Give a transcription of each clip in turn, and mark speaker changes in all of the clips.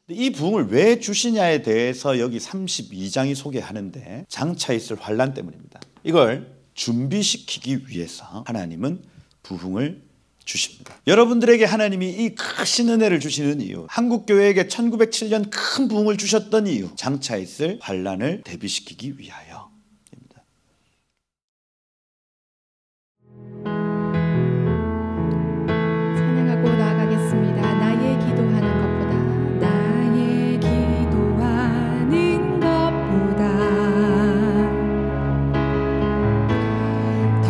Speaker 1: 이 부흥을 왜 주시냐에 대해서 여기 32장이 소개하는데 장차 있을 환난 때문입니다. 이걸 준비시키기 위해서 하나님은 부흥을 주십니다. 여러분들에게 하나님이 이 크신 은혜를 주시는 이유, 한국교회에게 1907년 큰 부흥을 주셨던 이유, 장차 있을 환난을 대비시키기 위하여.
Speaker 2: 찬양하고 나아가겠습니다. 나의 기도하는 것보다, 나의 기도하는 것보다 더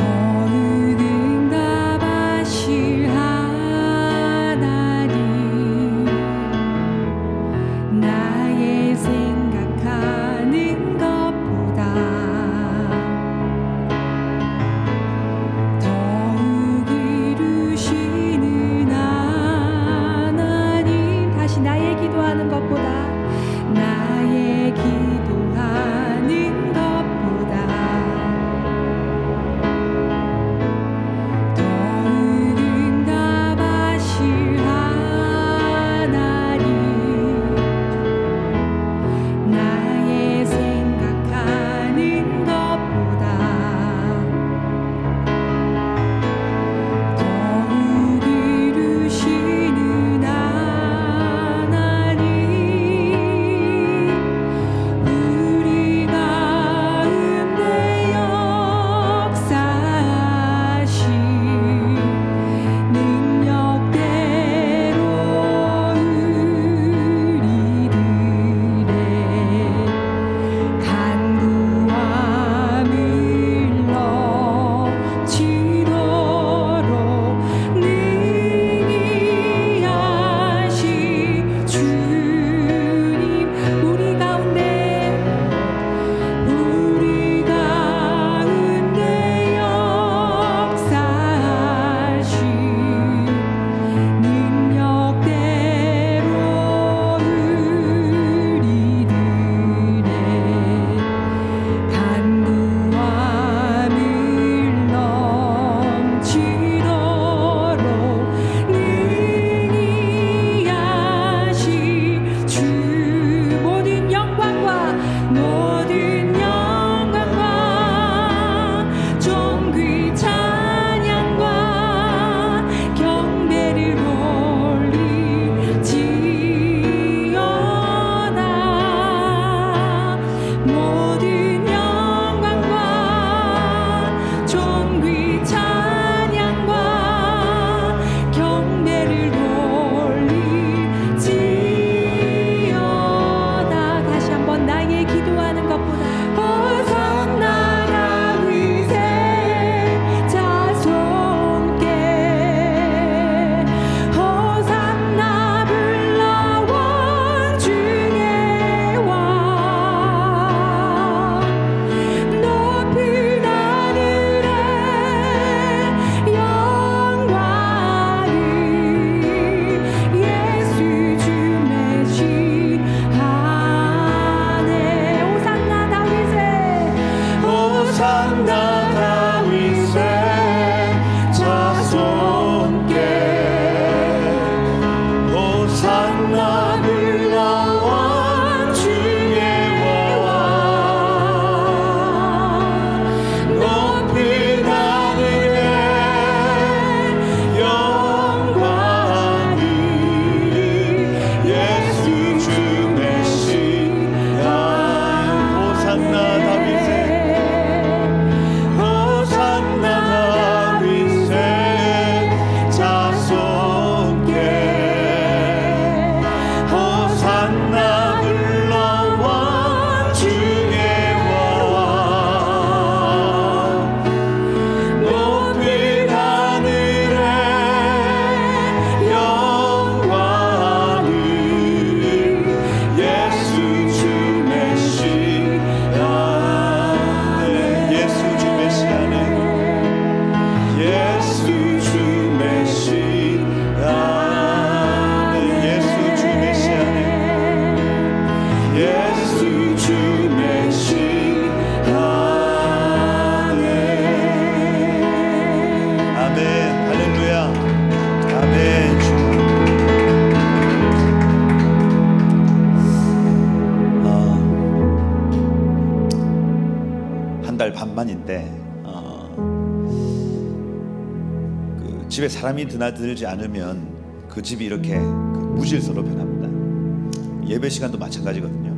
Speaker 2: 응답하실 하나님, 나의 생각하는 것보다 더욱 이루시는 하나님, 다시 나의 기도하는 것보다, 나의 기도하는 것보다 더욱 응답하실 하나님, 나의 생각하는 것보다 더욱 이루시는 하나님, 우리가
Speaker 1: 수요일날 반만인데 그 집에 사람이 드나들지 않으면 그 집이 이렇게 무질서로 변합니다. 예배 시간도 마찬가지거든요.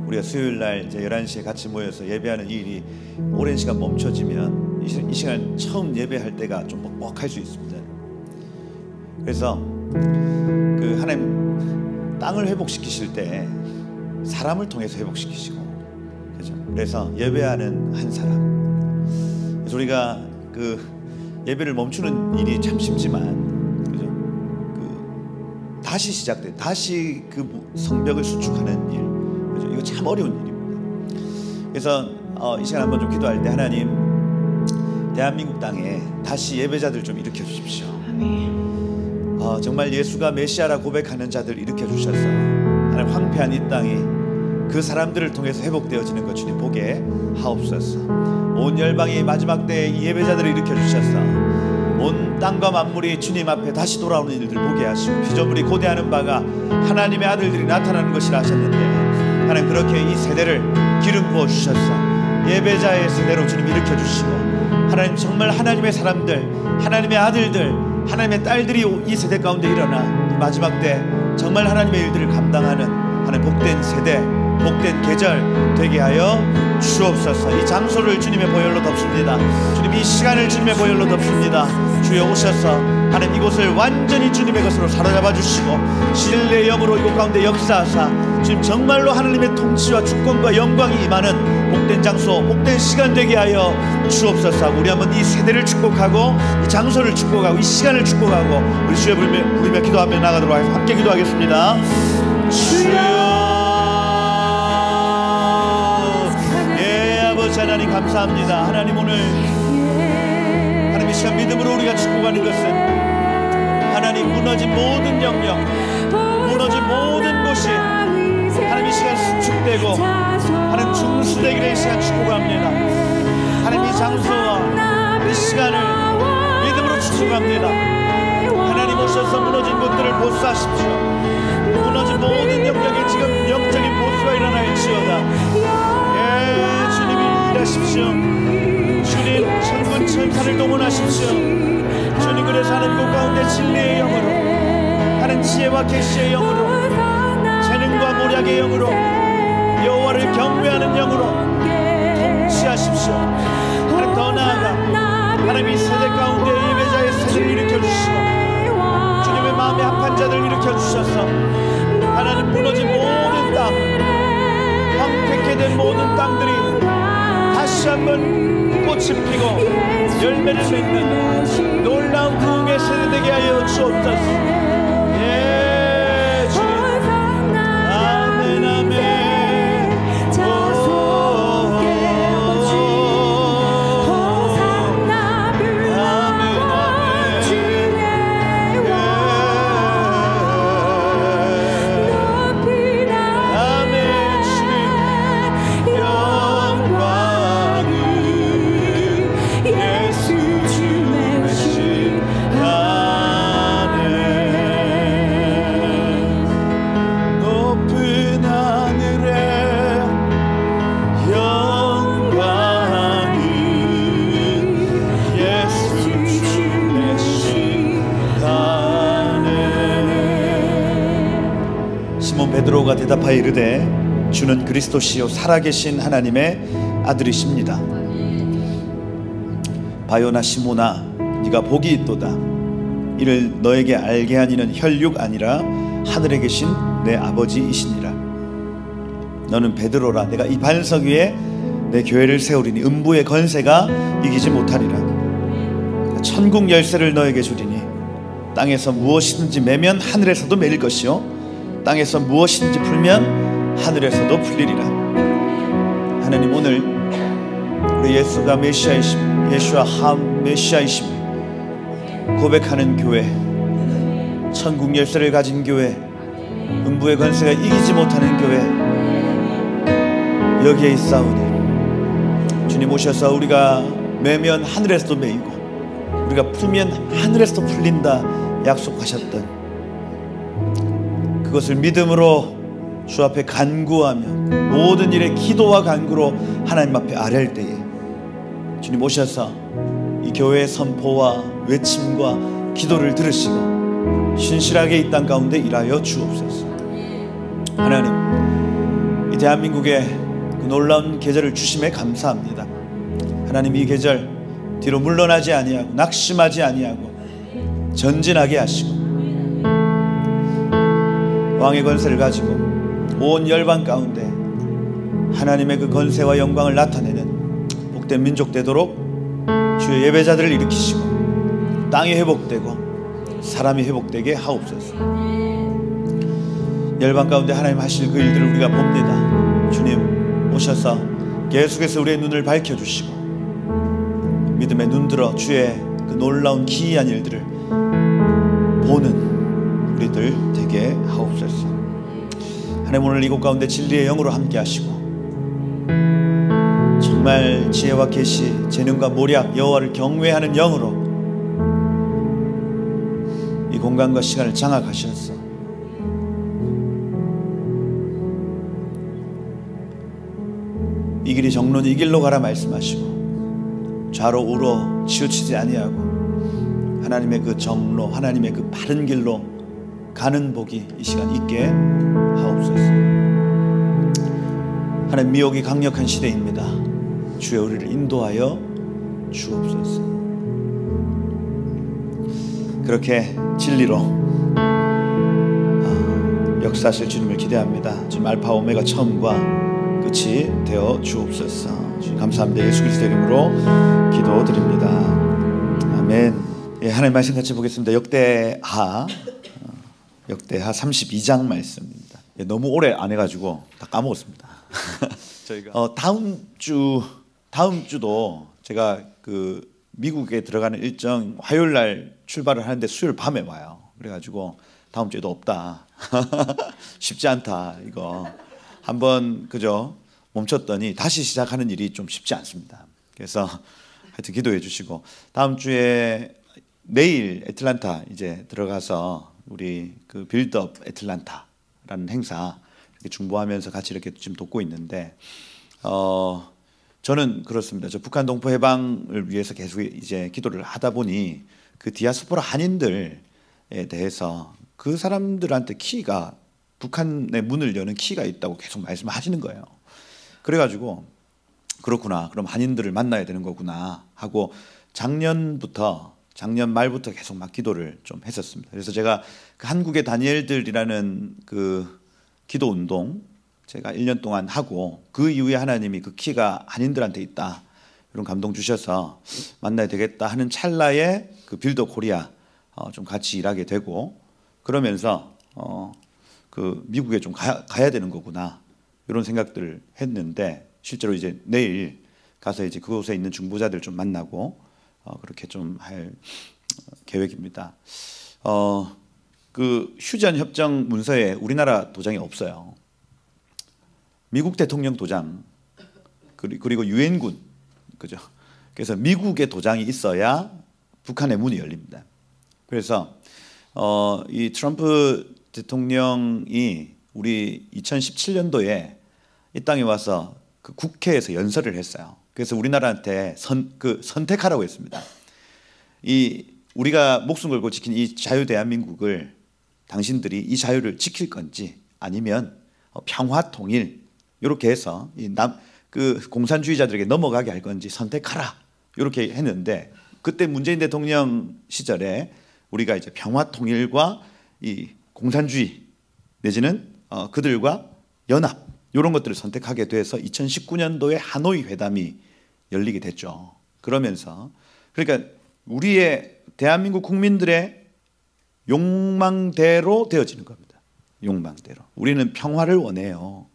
Speaker 1: 우리가 수요일날 이제 11시에 같이 모여서 예배하는 일이 오랜 시간 멈춰지면 이 시간 처음 예배할 때가 좀 뻑뻑할 수 있습니다. 그래서 그 하나님 땅을 회복시키실 때 사람을 통해서 회복시키시고, 그죠? 그래서 예배하는 한 사람. 그래서 우리가 그 예배를 멈추는 일이 참 쉽지만, 그죠? 그 다시 시작돼, 다시 그 성벽을 수축하는 일, 그죠? 이거 참 어려운 일입니다. 그래서 이 시간 한번 좀 기도할 때, 하나님, 대한민국 땅에 다시 예배자들 좀 일으켜 주십시오. 정말 예수가 메시아라 고백하는 자들 일으켜 주셔서 하나님 황폐한 이 땅이 그 사람들을 통해서 회복되어지는 것 주님 보게 하옵소서. 온 열방이 마지막 때에 이 예배자들을 일으켜 주셔서 온 땅과 만물이 주님 앞에 다시 돌아오는 일들 보게 하시고, 피조물이 고대하는 바가 하나님의 아들들이 나타나는 것이라 하셨는데, 하나님 그렇게 이 세대를 기름 부어 주셔서 예배자의 세대로 주님 일으켜 주시고, 하나님 정말 하나님의 사람들, 하나님의 아들들, 하나님의 딸들이 이 세대 가운데 일어나 마지막 때 정말 하나님의 일들을 감당하는 하나님 복된 세대, 복된 계절 되게 하여 주옵소서. 이 장소를 주님의 보혈로 덮습니다. 주님 이 시간을 주님의 보혈로 덮습니다. 주여 오셔서 하나님 이곳을 완전히 주님의 것으로 사로잡아 주시고, 신뢰의 영으로 이곳 가운데 역사하사 주님 정말로 하나님의 통치와 주권과 영광이 임하는 복된 장소, 복된 시간 되게 하여 주옵소서. 우리 한번 이 세대를 축복하고 이 장소를 축복하고 이 시간을 축복하고 우리 주여 부르며 기도하며 나가도록 하겠습니다. 함께 기도하겠습니다. 주여, 아버지 하나님 감사합니다. 하나님 오늘 하나님 이 시간 믿음으로 우리가 축복하는 것은 하나님 무너진 모든 영역, 무너진 모든 곳이 하나님 이 시간 수축되고 하나님 중수되기를 이 시간 축복합니다. 하나님 이 장소와 이 시간을 믿음으로 축복합니다. 하나님 오셔서 무너진 곳들을 보수하십시오. 무너진 모든 영역에 지금 영적인 보수가 일어날지어다. 일하십시오. 주님 천군 천사를 동원하십시오. 주님 그래서 하나님 곳 가운데 진리의 영으로, 하나님 지혜와 계시의 영으로, 재능과 모략의 영으로, 여호와를 경배하는 영으로 통치하십시오. 하나님 더 나아가 하나님 이 세대 가운데 예배자의 세대를 일으켜 주시고, 주님의 마음에 합한 자들을 일으켜 주셔서 하나님 무너진 모든 땅, 황폐케 된 모든 땅들이 다시 한번 꽃이 피고 열매를 맺는 놀라운 부흥의 세대 되게 하여 주옵소서. 예, 주님. 아멘, 아멘. 베드로가 대답하여 이르되 주는 그리스도시요 살아계신 하나님의 아들이십니다. 바요나 시모나 네가 복이 있도다. 이를 너에게 알게 하니는 혈육 아니라 하늘에 계신 내 아버지이시니라. 너는 베드로라. 내가 이 반석 위에 내 교회를 세우리니 음부의 건세가 이기지 못하리라. 천국 열쇠를 너에게 주리니 땅에서 무엇이든지 매면 하늘에서도 매일 것이요 땅에서 무엇이든지 풀면 하늘에서도 풀리리라. 하나님 오늘 우리 예수가 메시아이심, 예수와 메시아이심 고백하는 교회, 천국 열쇠를 가진 교회, 음부의 권세가 이기지 못하는 교회 여기에 있사오니 주님 오셔서 우리가 매면 하늘에서도 매이고 우리가 풀면 하늘에서도 풀린다 약속하셨던 그것을 믿음으로 주 앞에 간구하며 모든 일에 기도와 간구로 하나님 앞에 아뢰을 때에 주님 오셔서 이 교회의 선포와 외침과 기도를 들으시고 신실하게 이 땅 가운데 일하여 주옵소서. 하나님, 이 대한민국의 그 놀라운 계절을 주심에 감사합니다. 하나님, 이 계절 뒤로 물러나지 아니하고 낙심하지 아니하고 전진하게 하시고 왕의 권세를 가지고 온 열방 가운데 하나님의 그 권세와 영광을 나타내는 복된 민족 되도록 주의 예배자들을 일으키시고 땅이 회복되고 사람이 회복되게 하옵소서. 열방 가운데 하나님 하실 그 일들을 우리가 봅니다. 주님 오셔서 계속해서 우리의 눈을 밝혀주시고 믿음의 눈 들어 주의 그 놀라운 기이한 일들을 보는 우리들 되게 하옵소서. 하나님, 오늘 이곳 가운데 진리의 영으로 함께 하시고 정말 지혜와 계시, 재능과 모략, 여호와를 경외하는 영으로 이 공간과 시간을 장악하셔서 이 길이 정론이 이 길로 가라 말씀하시고 좌로 우로 치우치지 아니하고 하나님의 그 정로, 하나님의 그 바른 길로 가는 복이 이 시간 있게 하옵소서. 하나님, 미혹이 강력한 시대입니다. 주의 우리를 인도하여 주옵소서. 그렇게 진리로 역사하실 주님을 기대합니다. 주님 알파 오메가 처음과 끝이 되어 주옵소서. 주님 감사합니다. 예수 그리스도의 이름으로 기도드립니다. 아멘. 예, 하나님 말씀 같이 보겠습니다. 역대하 32장 말씀입니다. 예, 너무 오래 안 해가지고 다 까먹었습니다. 저희가 다음 주도 제가 그 미국에 들어가는 일정 화요일 날 출발을 하는데 수요일 밤에 와요. 그래가지고 다음 주에도 없다. 쉽지 않다. 이거 한번 그죠 멈췄더니 다시 시작하는 일이 좀 쉽지 않습니다. 그래서 하여튼 기도해 주시고 다음 주에 내일 애틀란타 이제 들어가서 우리 그 빌드업 애틀란타라는 행사 이렇게 중보하면서 같이 이렇게 지금 돕고 있는데 저는 그렇습니다. 저 북한 동포 해방을 위해서 계속 이제 기도를 하다 보니 그 디아스포라 한인들에 대해서 그 사람들한테 키가 북한의 문을 여는 키가 있다고 계속 말씀하시는 거예요. 그래가지고 그렇구나. 그럼 한인들을 만나야 되는 거구나 하고 작년 말부터 계속 막 기도를 좀 했었습니다. 그래서 제가 그 한국의 다니엘들이라는 그 기도 운동 제가 1년 동안 하고 그 이후에 하나님이 그 키가 한인들한테 있다 이런 감동 주셔서 만나야 되겠다 하는 찰나에 그 빌더 코리아 좀 같이 일하게 되고 그러면서 그 미국에 좀 가야 되는 거구나 이런 생각들을 했는데 실제로 이제 내일 가서 이제 그곳에 있는 중보자들 좀 만나고 그렇게 좀 할 계획입니다. 그 휴전 협정 문서에 우리나라 도장이 없어요. 미국 대통령 도장 그리고 유엔군 그죠? 그래서 미국의 도장이 있어야 북한의 문이 열립니다. 그래서 이 트럼프 대통령이 우리 2017년도에 이 땅에 와서 그 국회에서 연설을 했어요. 그래서 우리나라한테 선택하라고 했습니다. 우리가 목숨 걸고 지킨 이 자유 대한민국을 당신들이 이 자유를 지킬 건지 아니면 평화 통일 이렇게 해서 그 공산주의자들에게 넘어가게 할 건지 선택하라 이렇게 했는데 그때 문재인 대통령 시절에 우리가 이제 평화 통일과 이 공산주의 내지는 그들과 연합 이런 것들을 선택하게 돼서 2019년도에 하노이 회담이 열리게 됐죠. 그러면서 그러니까 우리의 대한민국 국민들의 욕망대로 되어지는 겁니다. 욕망대로. 우리는 평화를 원해요.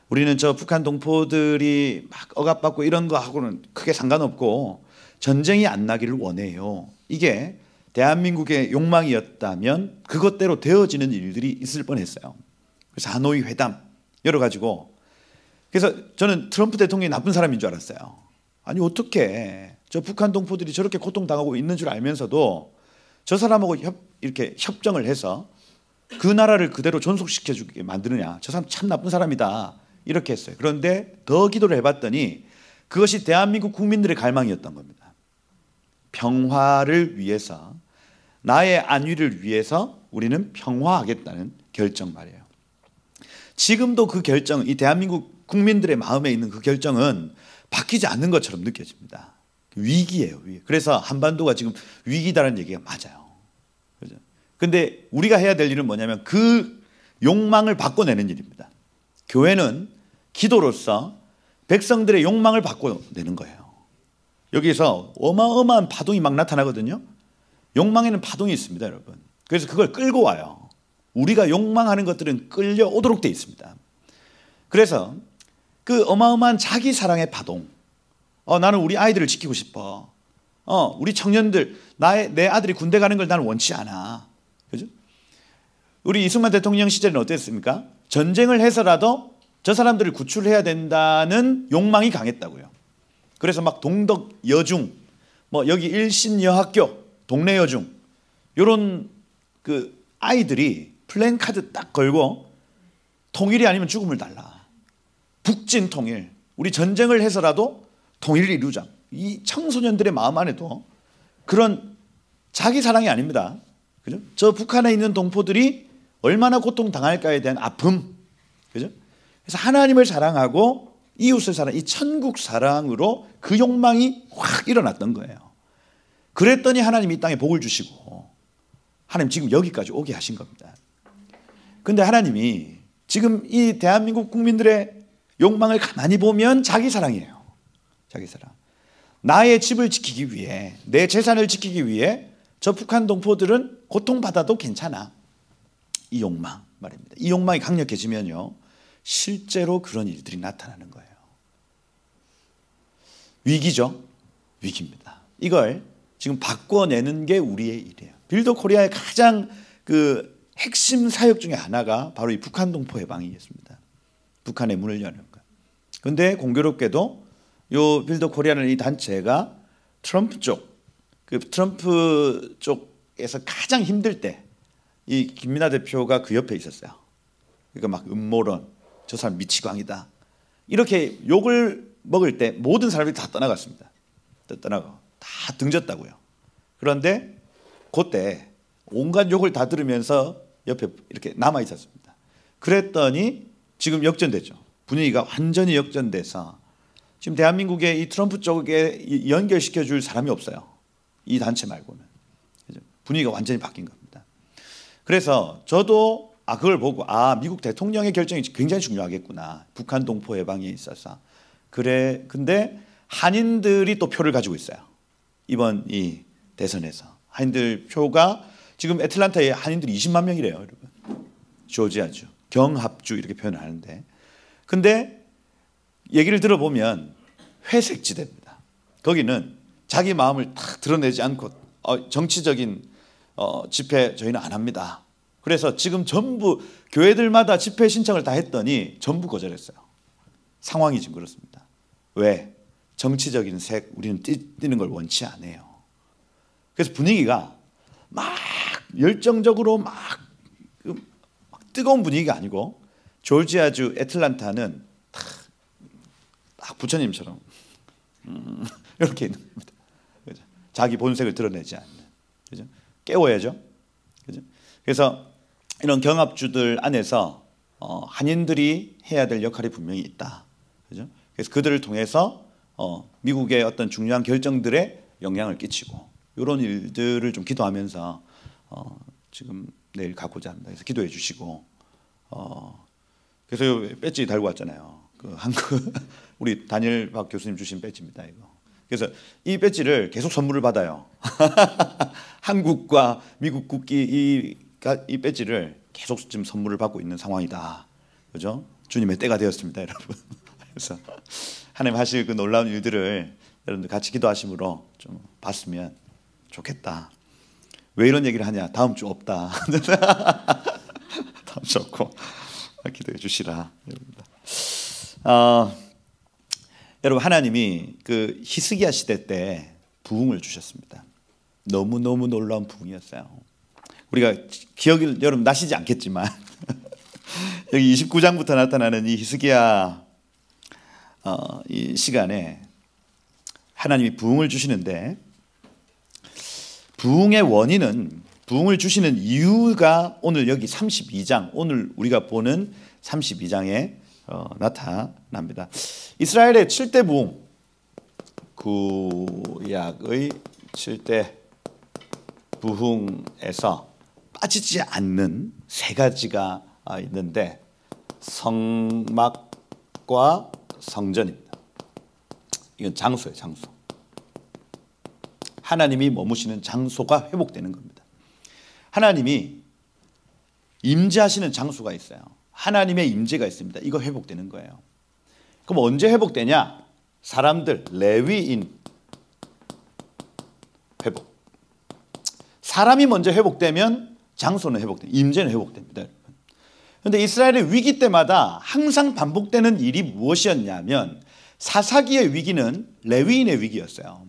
Speaker 1: 우리는 저 북한 동포들이 막 억압받고 이런 거 하고는 크게 상관없고 전쟁이 안 나기를 원해요. 이게 대한민국의 욕망이었다면 그것대로 되어지는 일들이 있을 뻔했어요. 그래서 하노이 회담 열어가지고 그래서 저는 트럼프 대통령이 나쁜 사람인 줄 알았어요. 아니 어떻게 저 북한 동포들이 저렇게 고통당하고 있는 줄 알면서도 저 사람하고 이렇게 협정을 해서 그 나라를 그대로 존속시켜주게 만드느냐. 저 사람 참 나쁜 사람이다. 이렇게 했어요. 그런데 더 기도를 해봤더니 그것이 대한민국 국민들의 갈망이었던 겁니다. 평화를 위해서, 나의 안위를 위해서 우리는 평화하겠다는 결정 말이에요. 지금도 그 결정, 이 대한민국 국민들의 마음에 있는 그 결정은 바뀌지 않는 것처럼 느껴집니다. 위기예요, 위기. 그래서 한반도가 지금 위기다라는 얘기가 맞아요. 그죠? 근데 우리가 해야 될 일은 뭐냐면 그 욕망을 바꿔내는 일입니다. 교회는 기도로서 백성들의 욕망을 바꿔내는 거예요. 여기서 어마어마한 파동이 막 나타나거든요. 욕망에는 파동이 있습니다, 여러분. 그래서 그걸 끌고 와요. 우리가 욕망하는 것들은 끌려오도록 돼 있습니다. 그래서 그 어마어마한 자기 사랑의 파동, 나는 우리 아이들을 지키고 싶어. 우리 청년들, 내 아들이 군대 가는 걸 나는 원치 않아. 그죠? 우리 이승만 대통령 시절에는 어땠습니까? 전쟁을 해서라도 저 사람들을 구출해야 된다는 욕망이 강했다고요. 그래서 막 동덕 여중, 여기 일신여학교, 동네 여중, 요런 그 아이들이 플랜카드 딱 걸고 통일이 아니면 죽음을 달라. 북진 통일. 우리 전쟁을 해서라도 통일을 이루자. 이 청소년들의 마음 안에도 그런 자기 사랑이 아닙니다. 그죠? 저 북한에 있는 동포들이 얼마나 고통당할까에 대한 아픔. 그죠? 그래서 하나님을 사랑하고 이웃을 사랑, 이 천국 사랑으로 그 욕망이 확 일어났던 거예요. 그랬더니 하나님이 이 땅에 복을 주시고 하나님 지금 여기까지 오게 하신 겁니다. 근데 하나님이 지금 이 대한민국 국민들의 욕망을 가만히 보면 자기 사랑이에요. 자기 사랑. 나의 집을 지키기 위해, 내 재산을 지키기 위해 저 북한 동포들은 고통받아도 괜찮아. 이 욕망 말입니다. 이 욕망이 강력해지면요, 실제로 그런 일들이 나타나는 거예요. 위기죠. 위기입니다. 이걸 지금 바꿔내는 게 우리의 일이에요. 빌더 코리아의 가장 그 핵심 사역 중에 하나가 바로 이 북한 동포 해방이었습니다. 북한의 문을 여는 것. 그런데 공교롭게도 요 빌더 코리아는 이 단체가 트럼프 쪽, 그 트럼프 쪽에서 가장 힘들 때 이 김민하 대표가 그 옆에 있었어요. 그러니까 막 음모론, 저 사람 미치광이다, 이렇게 욕을 먹을 때 모든 사람들이 다 떠나갔습니다. 떠나고 다 등졌다고요. 그런데 그때 온갖 욕을 다 들으면서 옆에 이렇게 남아 있었습니다. 그랬더니 지금 역전됐죠. 분위기가 완전히 역전돼서 지금 대한민국의 이 트럼프 쪽에 연결시켜 줄 사람이 없어요. 이 단체 말고는. 분위기가 완전히 바뀐 겁니다. 그래서 저도 그걸 보고 미국 대통령의 결정이 굉장히 중요하겠구나. 북한 동포 해방에 있어서. 그래. 근데 한인들이 또 표를 가지고 있어요. 이번 이 대선에서. 한인들 표가 지금 애틀란타에 한인들이 20만 명이래요, 여러분. 조지아주, 경합주 이렇게 표현을 하는데. 근데 얘기를 들어보면 회색지대입니다. 거기는 자기 마음을 다 드러내지 않고 정치적인 집회 저희는 안 합니다. 그래서 지금 전부 교회들마다 집회 신청을 다 했더니 전부 거절했어요. 상황이 지금 그렇습니다. 왜? 정치적인 색 우리는 띄는 걸 원치 않아요. 그래서 분위기가 막 열정적으로 막 뜨거운 분위기가 아니고 조지아주 애틀란타는 딱 부처님처럼 이렇게 있는 겁니다. 그죠? 자기 본색을 드러내지 않는. 그죠? 깨워야죠. 그죠? 그래서 이런 경합주들 안에서 한인들이 해야 될 역할이 분명히 있다. 그죠? 그래서 그들을 통해서 미국의 어떤 중요한 결정들에 영향을 끼치고 이런 일들을 좀 기도하면서 지금 내일 가고자 합니다. 그래서 기도해 주시고 그래서 요 배지 달고 왔잖아요. 그 한국 우리 다니엘 박 교수님 주신 배지입니다. 이거. 그래서 이 배지를 계속 선물을 받아요. 한국과 미국 국기 이 배지를 계속 지금 선물을 받고 있는 상황이다. 그죠? 주님의 때가 되었습니다, 여러분. 그래서 하나님 하실 그 놀라운 일들을 여러분들 같이 기도하심으로 좀 봤으면 좋겠다. 왜 이런 얘기를 하냐? 다음 주 없다. 다음 주 없고 기도해 주시라. 여러분 하나님이 그 히스기야 시대 때 부흥을 주셨습니다. 너무너무 놀라운 부흥이었어요. 우리가 기억이 여러분 나시지 않겠지만 여기 29장부터 나타나는 이 히스기야 이 시간에 하나님이 부흥을 주시는데 부흥의 원인은 부흥을 주시는 이유가 오늘 여기 32장 오늘 우리가 보는 32장에 나타납니다. 이스라엘의 7대 부흥 구약의 7대 부흥에서 빠지지 않는 세 가지가 있는데 성막과 성전입니다. 이건 장소예요, 장소. 하나님이 머무시는 장소가 회복되는 겁니다. 하나님이 임재하시는 장소가 있어요. 하나님의 임재가 있습니다. 이거 회복되는 거예요. 그럼 언제 회복되냐? 사람들, 레위인 회복. 사람이 먼저 회복되면 장소는 회복됩니다. 임재는 회복됩니다. 그런데 이스라엘의 위기 때마다 항상 반복되는 일이 무엇이었냐면 사사기의 위기는 레위인의 위기였어요.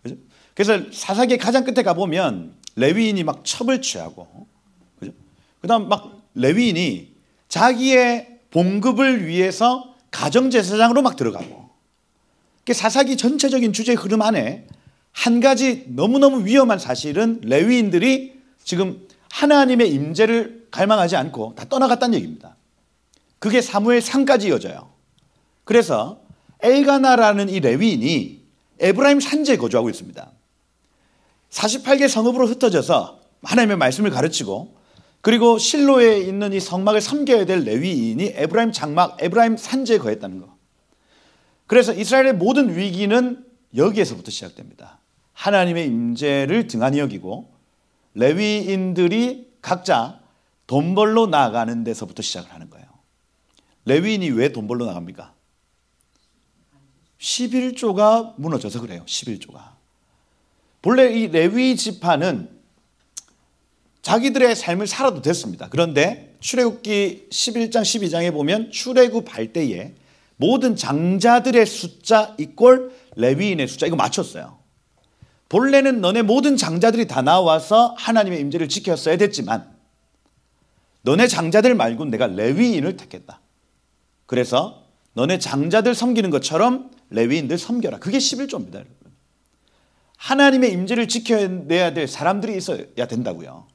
Speaker 1: 그죠? 그래서 사사기의 가장 끝에 가보면 레위인이 막 첩을 취하고, 그죠? 그다음 막 레위인이 자기의 봉급을 위해서 가정제사장으로 막 들어가고, 사사기 전체적인 주제 흐름 안에 한 가지 너무너무 위험한 사실은 레위인들이 지금 하나님의 임재를 갈망하지 않고 다 떠나갔다는 얘기입니다. 그게 사무엘상까지 이어져요. 그래서 엘가나라는 이 레위인이 에브라임 산지에 거주하고 있습니다. 48개 성읍으로 흩어져서 하나님의 말씀을 가르치고, 그리고 실로에 있는 이 성막을 섬겨야 될 레위인이 에브라임 장막, 에브라임 산지에 거했다는 거. 그래서 이스라엘의 모든 위기는 여기에서부터 시작됩니다. 하나님의 임재를 등한히 여기고 레위인들이 각자 돈 벌러 나가는 데서부터 시작을 하는 거예요. 레위인이 왜 돈 벌러 나갑니까? 11조가 무너져서 그래요. 11조가. 본래 이 레위 지파는 자기들의 삶을 살아도 됐습니다. 그런데 출애굽기 11장 12장에 보면 출애굽할 때에 모든 장자들의 숫자 이꼴 레위인의 숫자 이거 맞췄어요. 본래는 너네 모든 장자들이 다 나와서 하나님의 임재를 지켰어야 됐지만 너네 장자들 말고 내가 레위인을 택했다. 그래서 너네 장자들 섬기는 것처럼 레위인들 섬겨라. 그게 11조입니다. 여러분. 하나님의 임재를 지켜내야 될 사람들이 있어야 된다고요.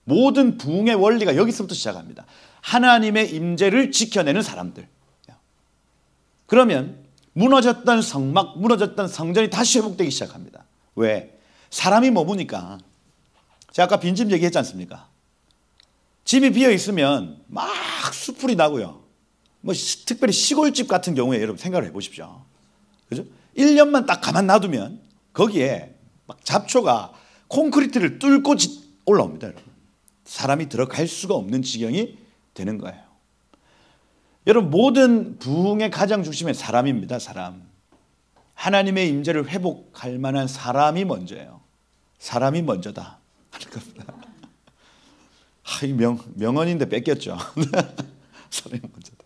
Speaker 1: 모든 부흥의 원리가 여기서부터 시작합니다. 하나님의 임재를 지켜내는 사람들. 그러면 무너졌던 성막, 무너졌던 성전이 다시 회복되기 시작합니다. 왜? 사람이 머무니까. 제가 아까 빈집 얘기했지 않습니까? 집이 비어 있으면 막 수풀이 나고요. 뭐 특별히 시골집 같은 경우에 여러분 생각을 해보십시오. 그죠? 1년만 딱 가만 놔두면 거기에 막 잡초가 콘크리트를 뚫고 올라옵니다. 여러분. 사람이 들어갈 수가 없는 지경이 되는 거예요. 여러분 모든 부흥의 가장 중심은 사람입니다. 사람. 하나님의 임재를 회복할 만한 사람이 먼저예요. 사람이 먼저다 하는 겁니다. 이 명언인데 뺏겼죠. 사람이 먼저다.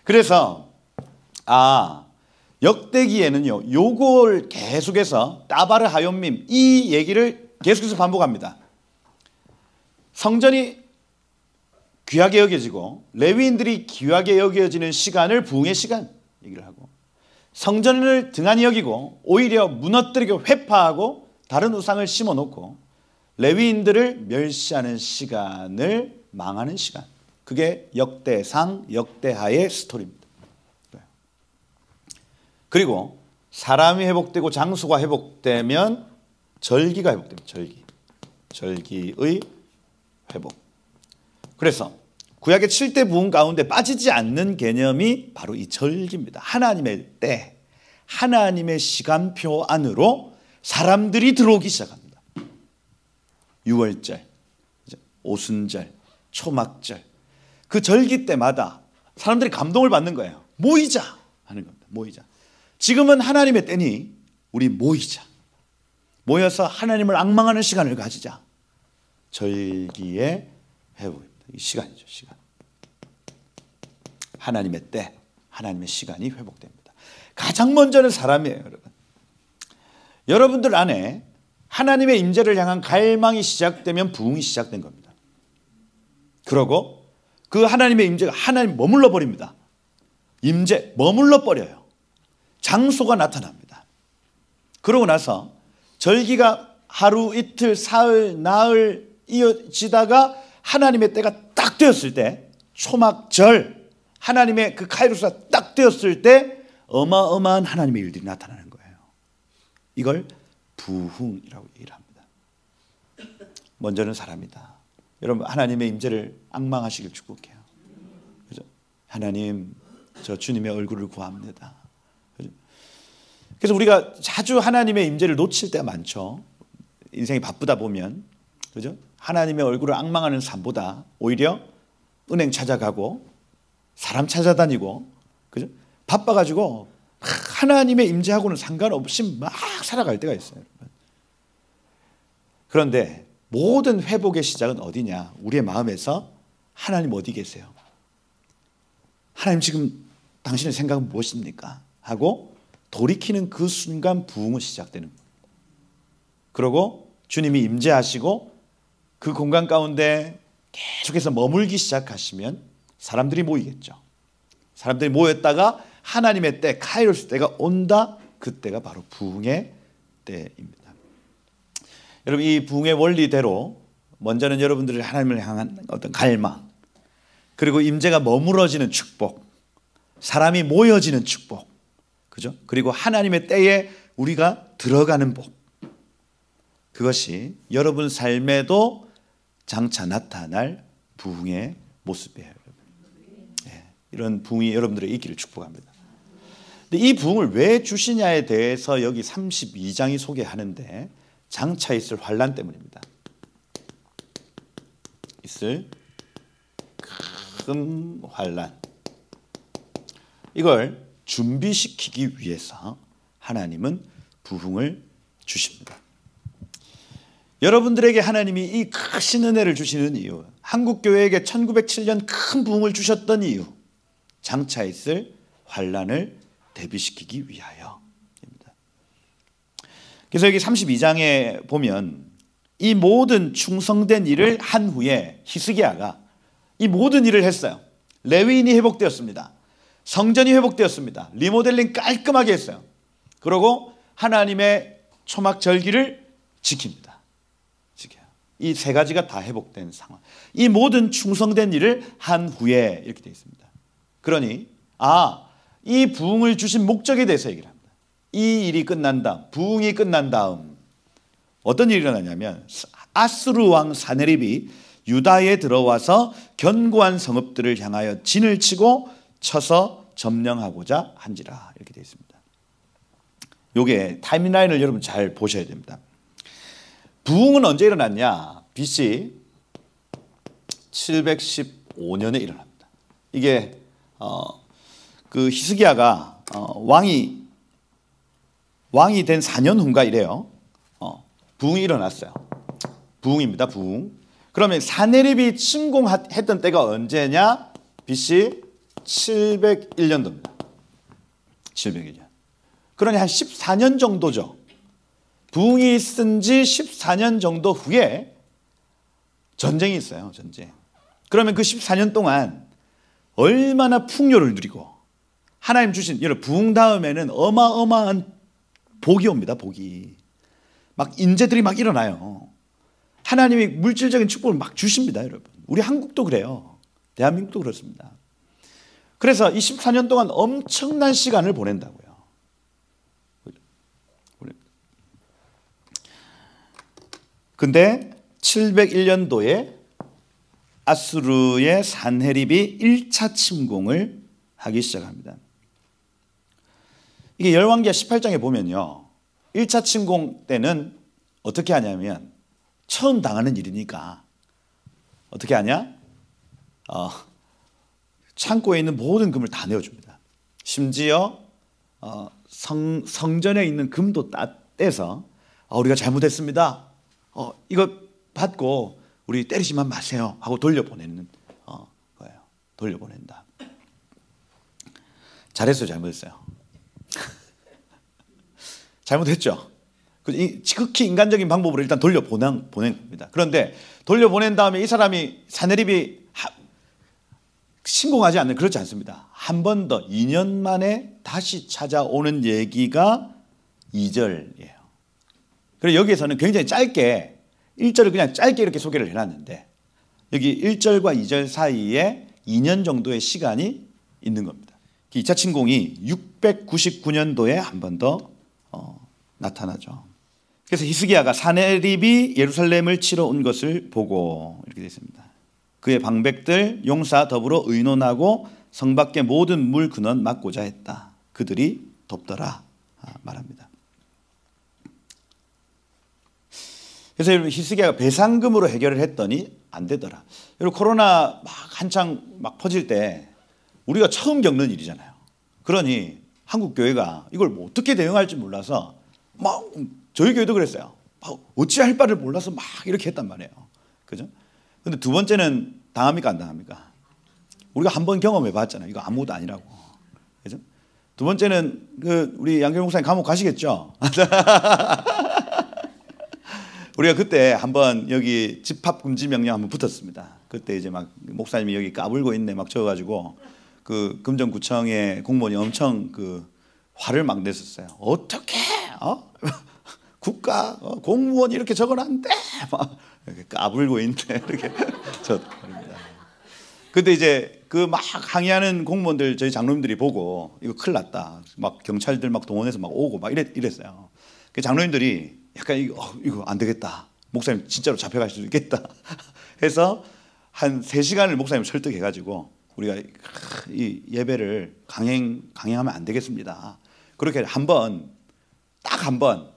Speaker 1: 그래서 역대기에는요, 요걸 계속해서 따바르 하욤밈 이 얘기를 계속해서 반복합니다. 성전이 귀하게 여겨지고 레위인들이 귀하게 여겨지는 시간을 부흥의 시간 얘기를 하고, 성전을 등한히 여기고 오히려 무너뜨리고 회파하고 다른 우상을 심어놓고 레위인들을 멸시하는 시간을 망하는 시간. 그게 역대상, 역대하의 스토리입니다. 그리고 사람이 회복되고 장소가 회복되면 절기가 회복됩니다. 절기의 회복. 그래서 구약의 7대 부흥 가운데 빠지지 않는 개념이 바로 이 절기입니다. 하나님의 때, 하나님의 시간표 안으로 사람들이 들어오기 시작합니다. 유월절, 오순절, 초막절. 그 절기 때마다 사람들이 감동을 받는 거예요. 모이자 하는 겁니다. 모이자. 지금은 하나님의 때니 우리 모이자. 모여서 하나님을 앙망하는 시간을 가지자. 절기의 회복입니다. 이 시간이죠. 시간. 하나님의 때, 하나님의 시간이 회복됩니다. 가장 먼저는 사람이에요. 여러분. 여러분들 안에 하나님의 임재를 향한 갈망이 시작되면 부흥이 시작된 겁니다. 그러고 그 하나님의 임재가 하나님 머물러 버립니다. 임재 머물러 버려요. 장소가 나타납니다. 그러고 나서 절기가 하루 이틀 사흘 나흘 이어지다가 하나님의 때가 딱 되었을 때, 초막절 하나님의 그 카이로스가 딱 되었을 때 어마어마한 하나님의 일들이 나타나는 거예요. 이걸 부흥이라고 얘기를 합니다. 먼저는 사람이다. 여러분, 하나님의 임재를 앙망하시길 축복해요. 그죠? 하나님, 저 주님의 얼굴을 구합니다. 그죠? 그래서 우리가 자주 하나님의 임재를 놓칠 때가 많죠. 인생이 바쁘다 보면, 그죠? 하나님의 얼굴을 앙망하는 삶보다 오히려 은행 찾아가고 사람 찾아다니고, 그죠? 바빠가지고 하나님의 임재하고는 상관없이 막 살아갈 때가 있어요. 그런데 모든 회복의 시작은 어디냐? 우리의 마음에서 하나님 어디 계세요? 하나님 지금 당신의 생각은 무엇입니까? 하고 돌이키는 그 순간 부흥은 시작되는 거예요. 그러고 주님이 임재하시고 그 공간 가운데 계속해서 머물기 시작하시면 사람들이 모이겠죠. 사람들이 모였다가 하나님의 때, 카이로스 때가 온다. 그때가 바로 부흥의 때입니다. 여러분, 이 부흥의 원리대로 먼저는 여러분들이 하나님을 향한 어떤 갈망, 그리고 임재가 머물어지는 축복, 사람이 모여지는 축복, 그죠? 그리고 하나님의 때에 우리가 들어가는 복, 그것이 여러분 삶에도 장차 나타날 부흥의 모습이에요. 네, 이런 부흥이 여러분들의 있기를 축복합니다. 근데 이 부흥을 왜 주시냐에 대해서 여기 32장이 소개하는데 장차 있을 환난 때문입니다. 있을 큰 환난. 이걸 준비시키기 위해서 하나님은 부흥을 주십니다. 여러분들에게 하나님이 이 크신 은혜를 주시는 이유, 한국교회에게 1907년 큰 부흥을 주셨던 이유, 장차 있을 환난을 대비시키기 위하여입니다. 그래서 여기 32장에 보면 이 모든 충성된 일을 한 후에 히스기야가 이 모든 일을 했어요. 레위인이 회복되었습니다. 성전이 회복되었습니다. 리모델링 깔끔하게 했어요. 그리고 하나님의 초막 절기를 지킵니다. 이 세 가지가 다 회복된 상황. 이 모든 충성된 일을 한 후에 이렇게 되어 있습니다. 그러니 이 부흥을 주신 목적에 대해서 얘기를 합니다. 이 일이 끝난 다음, 부흥이 끝난 다음 어떤 일이 일어나냐면 아수르 왕 사네립이 유다에 들어와서 견고한 성읍들을 향하여 진을 치고 쳐서 점령하고자 한지라 이렇게 되어 있습니다. 이게 타임라인을 여러분 잘 보셔야 됩니다. 부흥은 언제 일어났냐? BC 715년에 일어납니다. 이게 그 히스기야가 왕이 된 4년 후인가 이래요. 부흥이 일어났어요. 부흥입니다. 부흥. 그러면 사네립이 침공했던 때가 언제냐? BC 701년도입니다. 701년. 그러니 한 14년 정도죠. 부흥이 있은 지 14년 정도 후에 전쟁이 있어요. 전쟁. 그러면 그 14년 동안 얼마나 풍요를 누리고 하나님 주신 여러분 부흥 다음에는 어마어마한 복이 옵니다. 복이. 막 인재들이 막 일어나요. 하나님이 물질적인 축복을 막 주십니다. 여러분. 우리 한국도 그래요. 대한민국도 그렇습니다. 그래서 이 14년 동안 엄청난 시간을 보낸다고요. 근데 701년도에 아수르의 산헤립이 1차 침공을 하기 시작합니다. 이게 열왕기하 18장에 보면요. 1차 침공 때는 어떻게 하냐면 처음 당하는 일이니까 어떻게 하냐? 창고에 있는 모든 금을 다 내어줍니다. 심지어 성전에 있는 금도 떼서 우리가 잘못했습니다. 이거 받고 우리 때리지만 마세요 하고 돌려보내는 거예요. 돌려보낸다. 잘했어요, 잘못했어요? 잘못했죠. 지극히 인간적인 방법으로 일단 돌려보낸 겁니다. 그런데 돌려보낸 다음에 이 사람이 사네립이 신공하지 않는 그렇지 않습니다. 한 번 더 2년 만에 다시 찾아오는 얘기가 2절이에요. 그리고 여기에서는 굉장히 짧게 1절을 그냥 짧게 이렇게 소개를 해놨는데 여기 1절과 2절 사이에 2년 정도의 시간이 있는 겁니다. 2차 침공이 699년도에 한 번 더 나타나죠. 그래서 히스기야가 사네립이 예루살렘을 치러 온 것을 보고 이렇게 되어 있습니다. 그의 방백들 용사 더불어 의논하고 성 밖의 모든 물 근원 막고자 했다. 그들이 돕더라 말합니다. 그래서 여러분 히스기야가 배상금으로 해결을 했더니 안 되더라. 여러분 코로나 막 한창 막 퍼질 때 우리가 처음 겪는 일이잖아요. 그러니 한국 교회가 이걸 뭐 어떻게 대응할지 몰라서 막 저희 교회도 그랬어요. 막 어찌할 바를 몰라서 막 이렇게 했단 말이에요. 그죠? 근데 두 번째는 당합니까 안 당합니까? 우리가 한번 경험해 봤잖아요. 이거 아무것도 아니라고. 그죠? 두 번째는 그 우리 양경 목사님 감옥 가시겠죠? 우리가 그때 한번 여기 집합 금지 명령 한번 붙었습니다. 그때 이제 막 목사님이 여기 까불고 있네 막 적어가지고 그 금정구청의 공무원이 엄청 그 화를 막 냈었어요. 어떻게 국가 공무원이 이렇게 적어놨는데 막 이렇게 까불고 있네 이렇게 저입니다. 근데 이제 그 막 항의하는 공무원들 저희 장로님들이 보고 이거 큰일 났다. 막 경찰들 막 동원해서 막 오고 막 이랬어요. 그 장로님들이 약간 이거 안 되겠다. 목사님 진짜로 잡혀갈 수도 있겠다. 해서 한 3시간을 목사님 설득해가지고 우리가 이 예배를 강행하면 안 되겠습니다. 그렇게 딱 한 번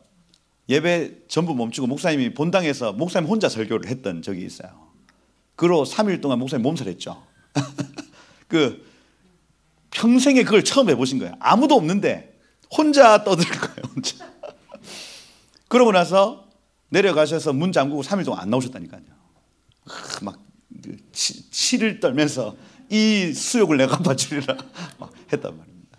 Speaker 1: 예배 전부 멈추고 목사님이 본당에서 목사님 혼자 설교를 했던 적이 있어요. 그로 3일 동안 목사님 몸살했죠. 그 평생에 그걸 처음 해보신 거예요. 아무도 없는데 혼자 떠들 거예요. 혼자. 그러고 나서 내려가셔서 문 잠그고 3일 동안 안 나오셨다니까요. 막 치를 떨면서 이 수욕을 내가 갚아주리라 막 했단 말입니다.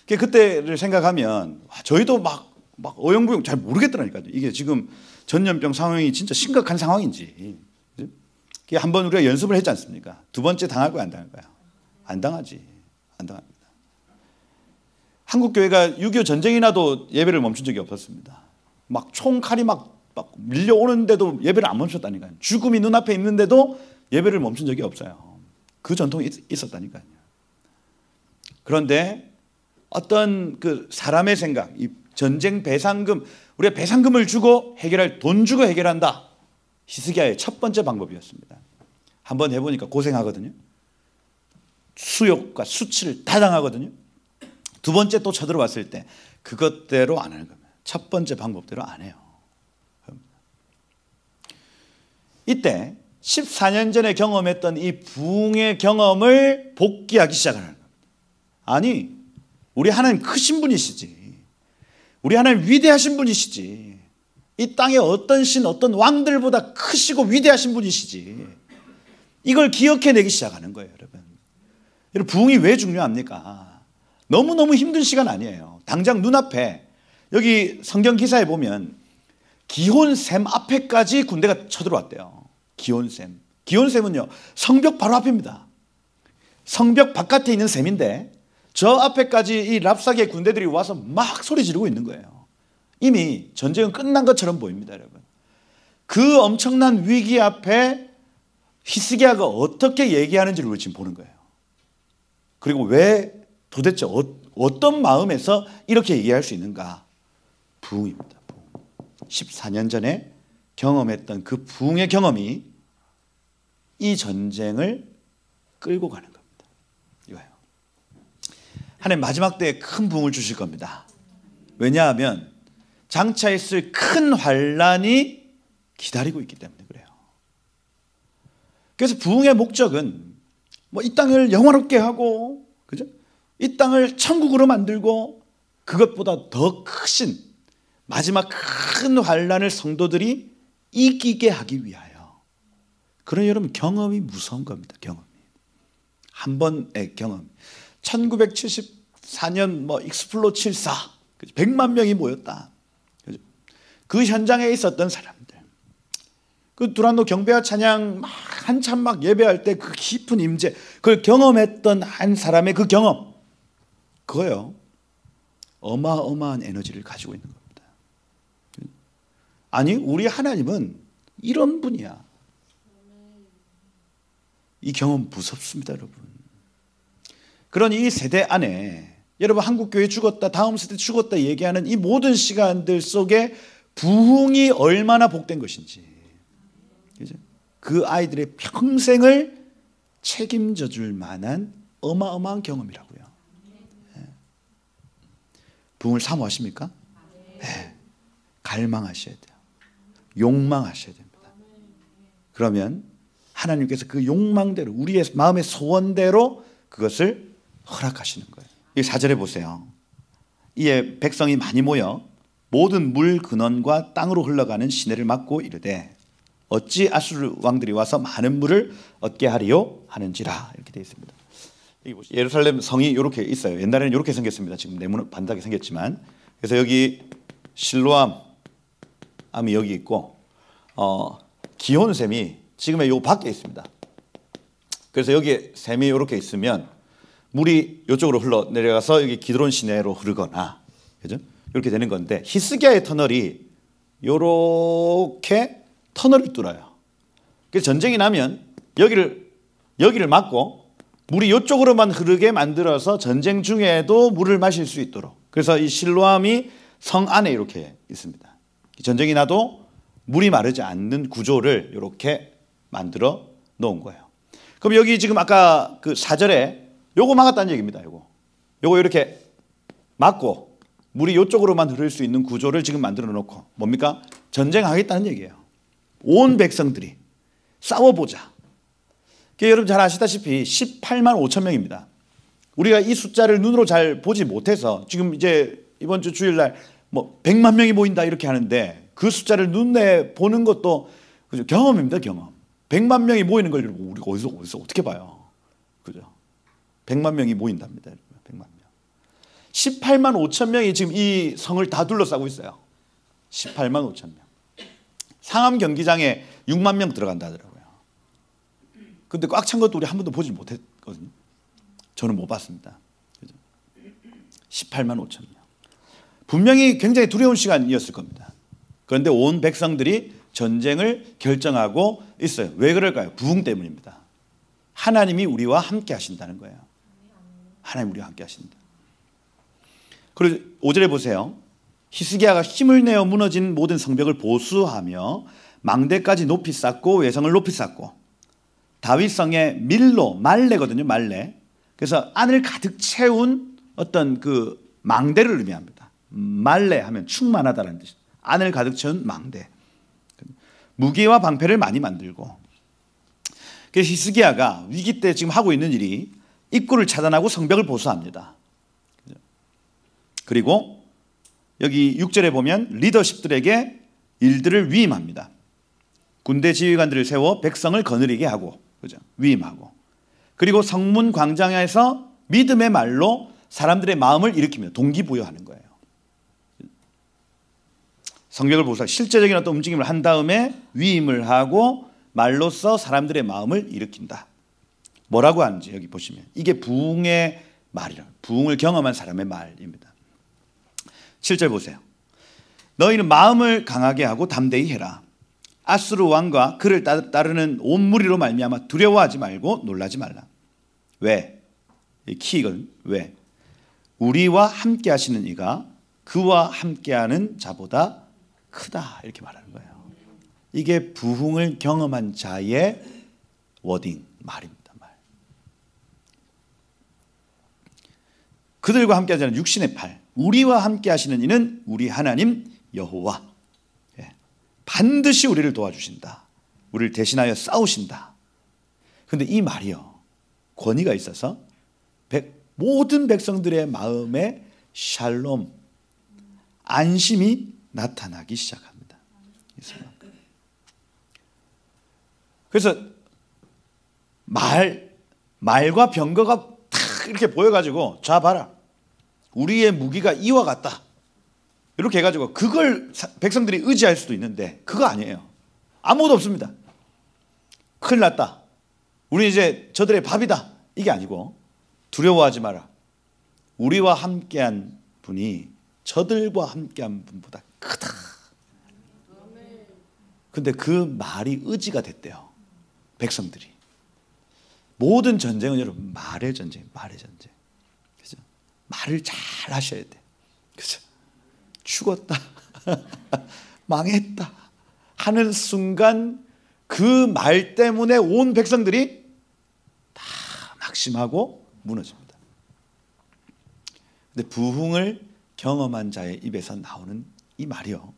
Speaker 1: 그때를 생각하면 저희도 막 어영부영 잘 모르겠더라니까요. 이게 지금 전염병 상황이 진짜 심각한 상황인지. 한번 우리가 연습을 했지 않습니까? 두 번째 당할 거야 안 당할 거야? 안 당하지. 안 당합니다. 한국 교회가 6.25 전쟁이 나도 예배를 멈춘 적이 없었습니다. 막 총칼이 막 밀려오는데도 예배를 안 멈췄다니까요. 죽음이 눈앞에 있는데도 예배를 멈춘 적이 없어요. 그 전통이 있었다니까요. 그런데 어떤 그 사람의 생각, 이 전쟁 배상금, 우리가 배상금을 주고 돈 주고 해결한다. 히스기야의 첫 번째 방법이었습니다. 한번 해보니까 고생하거든요. 수욕과 수치를 다 당하거든요. 두 번째 또 쳐들어왔을 때 그것대로 안 하는 겁니다. 첫 번째 방법대로 안 해요. 이때 14년 전에 경험했던 이 부흥의 경험을 복귀하기 시작하는 겁니다. 아니, 우리 하나님 크신 분이시지. 우리 하나님 위대하신 분이시지. 이 땅에 어떤 신, 어떤 왕들보다 크시고 위대하신 분이시지. 이걸 기억해내기 시작하는 거예요, 여러분. 여러분, 부흥이 왜 중요합니까? 너무너무 힘든 시간 아니에요. 당장 눈앞에 여기 성경 기사에 보면 기혼샘 앞에까지 군대가 쳐들어왔대요. 기혼샘. 기혼샘은요, 성벽 바로 앞입니다. 성벽 바깥에 있는 샘인데 저 앞에까지 이 랍사계 군대들이 와서 막 소리 지르고 있는 거예요. 이미 전쟁은 끝난 것처럼 보입니다, 여러분. 그 엄청난 위기 앞에 히스기야가 어떻게 얘기하는지를 우리 지금 보는 거예요. 그리고 왜 도대체 어떤 마음에서 이렇게 얘기할 수 있는가? 부흥입니다. 부흥. 14년 전에 경험했던 그 부흥의 경험이 이 전쟁을 끌고 가는 겁니다. 이거예요. 하나님 마지막 때에 큰 부흥을 주실 겁니다. 왜냐하면 장차 있을 큰 환란이 기다리고 있기 때문에 그래요. 그래서 부흥의 목적은 뭐 이 땅을 영화롭게 하고, 그죠? 이 땅을 천국으로 만들고, 그것보다 더 크신 마지막 큰 환란을 성도들이 이기게 하기 위하여. 그런 여러분 경험이 무서운 겁니다. 경험이 한 번의 경험. 1974년 뭐 익스플로 74 100만 명이 모였다. 그죠? 그 현장에 있었던 사람들, 그 두란노 경배와 찬양 막 한참 막 예배할 때 그 깊은 임재, 그걸 경험했던 한 사람의 그 경험, 그거요 어마어마한 에너지를 가지고 있는 겁니다. 아니, 우리 하나님은 이런 분이야. 이 경험 무섭습니다, 여러분. 그런 이 세대 안에 여러분 한국교회 죽었다, 다음 세대 죽었다 얘기하는 이 모든 시간들 속에 부흥이 얼마나 복된 것인지, 그죠? 그 아이들의 평생을 책임져 줄 만한 어마어마한 경험이라고요. 부흥을 사모하십니까? 네. 갈망하셔야 돼요. 욕망하셔야 됩니다. 그러면 하나님께서 그 욕망대로, 우리의 마음의 소원대로 그것을 허락하시는 거예요. 이 4절에 보세요. 이에 백성이 많이 모여 모든 물 근원과 땅으로 흘러가는 시내를 막고 이르되 어찌 아수르 왕들이 와서 많은 물을 얻게 하리요 하는지라, 이렇게 되어 있습니다. 예루살렘 성이 이렇게 있어요. 옛날에는 이렇게 생겼습니다. 지금 네모는 반듯하게 생겼지만. 그래서 여기 실로암이 여기 있고 기온샘이 지금의 요 밖에 있습니다. 그래서 여기에 샘이 이렇게 있으면 물이 이쪽으로 흘러 내려가서 여기 기드론 시내로 흐르거나, 그죠? 이렇게 되는 건데, 히스기야의 터널이 이렇게 터널을 뚫어요. 그래서 전쟁이 나면 여기를 막고 물이 이쪽으로만 흐르게 만들어서 전쟁 중에도 물을 마실 수 있도록. 그래서 이 실로암이 성 안에 이렇게 있습니다. 전쟁이 나도 물이 마르지 않는 구조를 이렇게 만들어 놓은 거예요. 그럼 여기 지금 아까 그 4절에 요거 막았다는 얘기입니다. 요거 이렇게 막고 물이 이쪽으로만 흐를 수 있는 구조를 지금 만들어 놓고 뭡니까? 전쟁하겠다는 얘기예요. 온 백성들이 싸워보자. 여러분 잘 아시다시피 18만 5천 명입니다. 우리가 이 숫자를 눈으로 잘 보지 못해서 지금 이제 이번 주 주일날 뭐 100만 명이 모인다 이렇게 하는데, 그 숫자를 눈에 보는 것도 그죠? 경험입니다. 경험. 100만 명이 모이는 걸 우리가 어디서 어떻게 봐요? 그죠? 100만 명이 모인답니다. 100만 명. 18만 5천 명이 지금 이 성을 다 둘러싸고 있어요. 18만 5천 명. 상암 경기장에 6만 명 들어간다 하더라고요. 근데 꽉 찬 것도 우리 한 번도 보지 못했거든요. 저는 못 봤습니다. 그죠? 18만 5천 명. 분명히 굉장히 두려운 시간이었을 겁니다. 그런데 온 백성들이 전쟁을 결정하고 있어요. 왜 그럴까요? 부흥 때문입니다. 하나님이 우리와 함께 하신다는 거예요. 하나님 우리와 함께 하신다. 그리고 5절에 보세요. 히스기야가 힘을 내어 무너진 모든 성벽을 보수하며 망대까지 높이 쌓고 외성을 높이 쌓고 다윗성의 밀로, 말레거든요. 말레. 그래서 안을 가득 채운 어떤 그 망대를 의미합니다. 말레 하면 충만하다는 뜻. 안을 가득 채운 망대. 무기와 방패를 많이 만들고. 그래서 히스기야가 위기 때 지금 하고 있는 일이 입구를 차단하고 성벽을 보수합니다. 그리고 여기 6절에 보면 리더십들에게 일들을 위임합니다. 군대 지휘관들을 세워 백성을 거느리게 하고, 그죠? 위임하고. 그리고 성문 광장에서 믿음의 말로 사람들의 마음을 일으키며 동기부여하는 거예요. 성벽을 보수하고 실제적인 어떤 움직임을 한 다음에 위임을 하고 말로써 사람들의 마음을 일으킨다. 뭐라고 하는지 여기 보시면 이게 부흥의 말이라, 부흥을 경험한 사람의 말입니다. 7절 보세요. 너희는 마음을 강하게 하고 담대히 해라. 아수르 왕과 그를 따르는 온 무리로 말미암아 두려워하지 말고 놀라지 말라. 왜? 이 키거든. 왜? 우리와 함께 하시는 이가 그와 함께하는 자보다 크다, 이렇게 말하는 거예요. 이게 부흥을 경험한 자의 워딩, 말입니다. 말. 그들과 함께 하자는 육신의 팔, 우리와 함께 하시는 이는 우리 하나님 여호와. 반드시 우리를 도와주신다. 우리를 대신하여 싸우신다. 그런데 이 말이요, 권위가 있어서 모든 백성들의 마음에 샬롬, 안심이 나타나기 시작합니다. 그래서 말과 병거가 탁 이렇게 보여가지고, 자 봐라, 우리의 무기가 이와 같다, 이렇게 해가지고 그걸 백성들이 의지할 수도 있는데 그거 아니에요. 아무것도 없습니다. 큰일 났다, 우리 이제 저들의 밥이다, 이게 아니고 두려워하지 마라. 우리와 함께한 분이 저들과 함께한 분보다 크다. 근데 그 말이 의지가 됐대요. 백성들이. 모든 전쟁은 여러분 말의 전쟁, 말의 전쟁. 그죠? 말을 잘 하셔야 돼. 그죠? 죽었다. 망했다. 하는 순간 그 말 때문에 온 백성들이 다 낙심하고 무너집니다. 근데 부흥을 경험한 자의 입에서 나오는 이 말이요.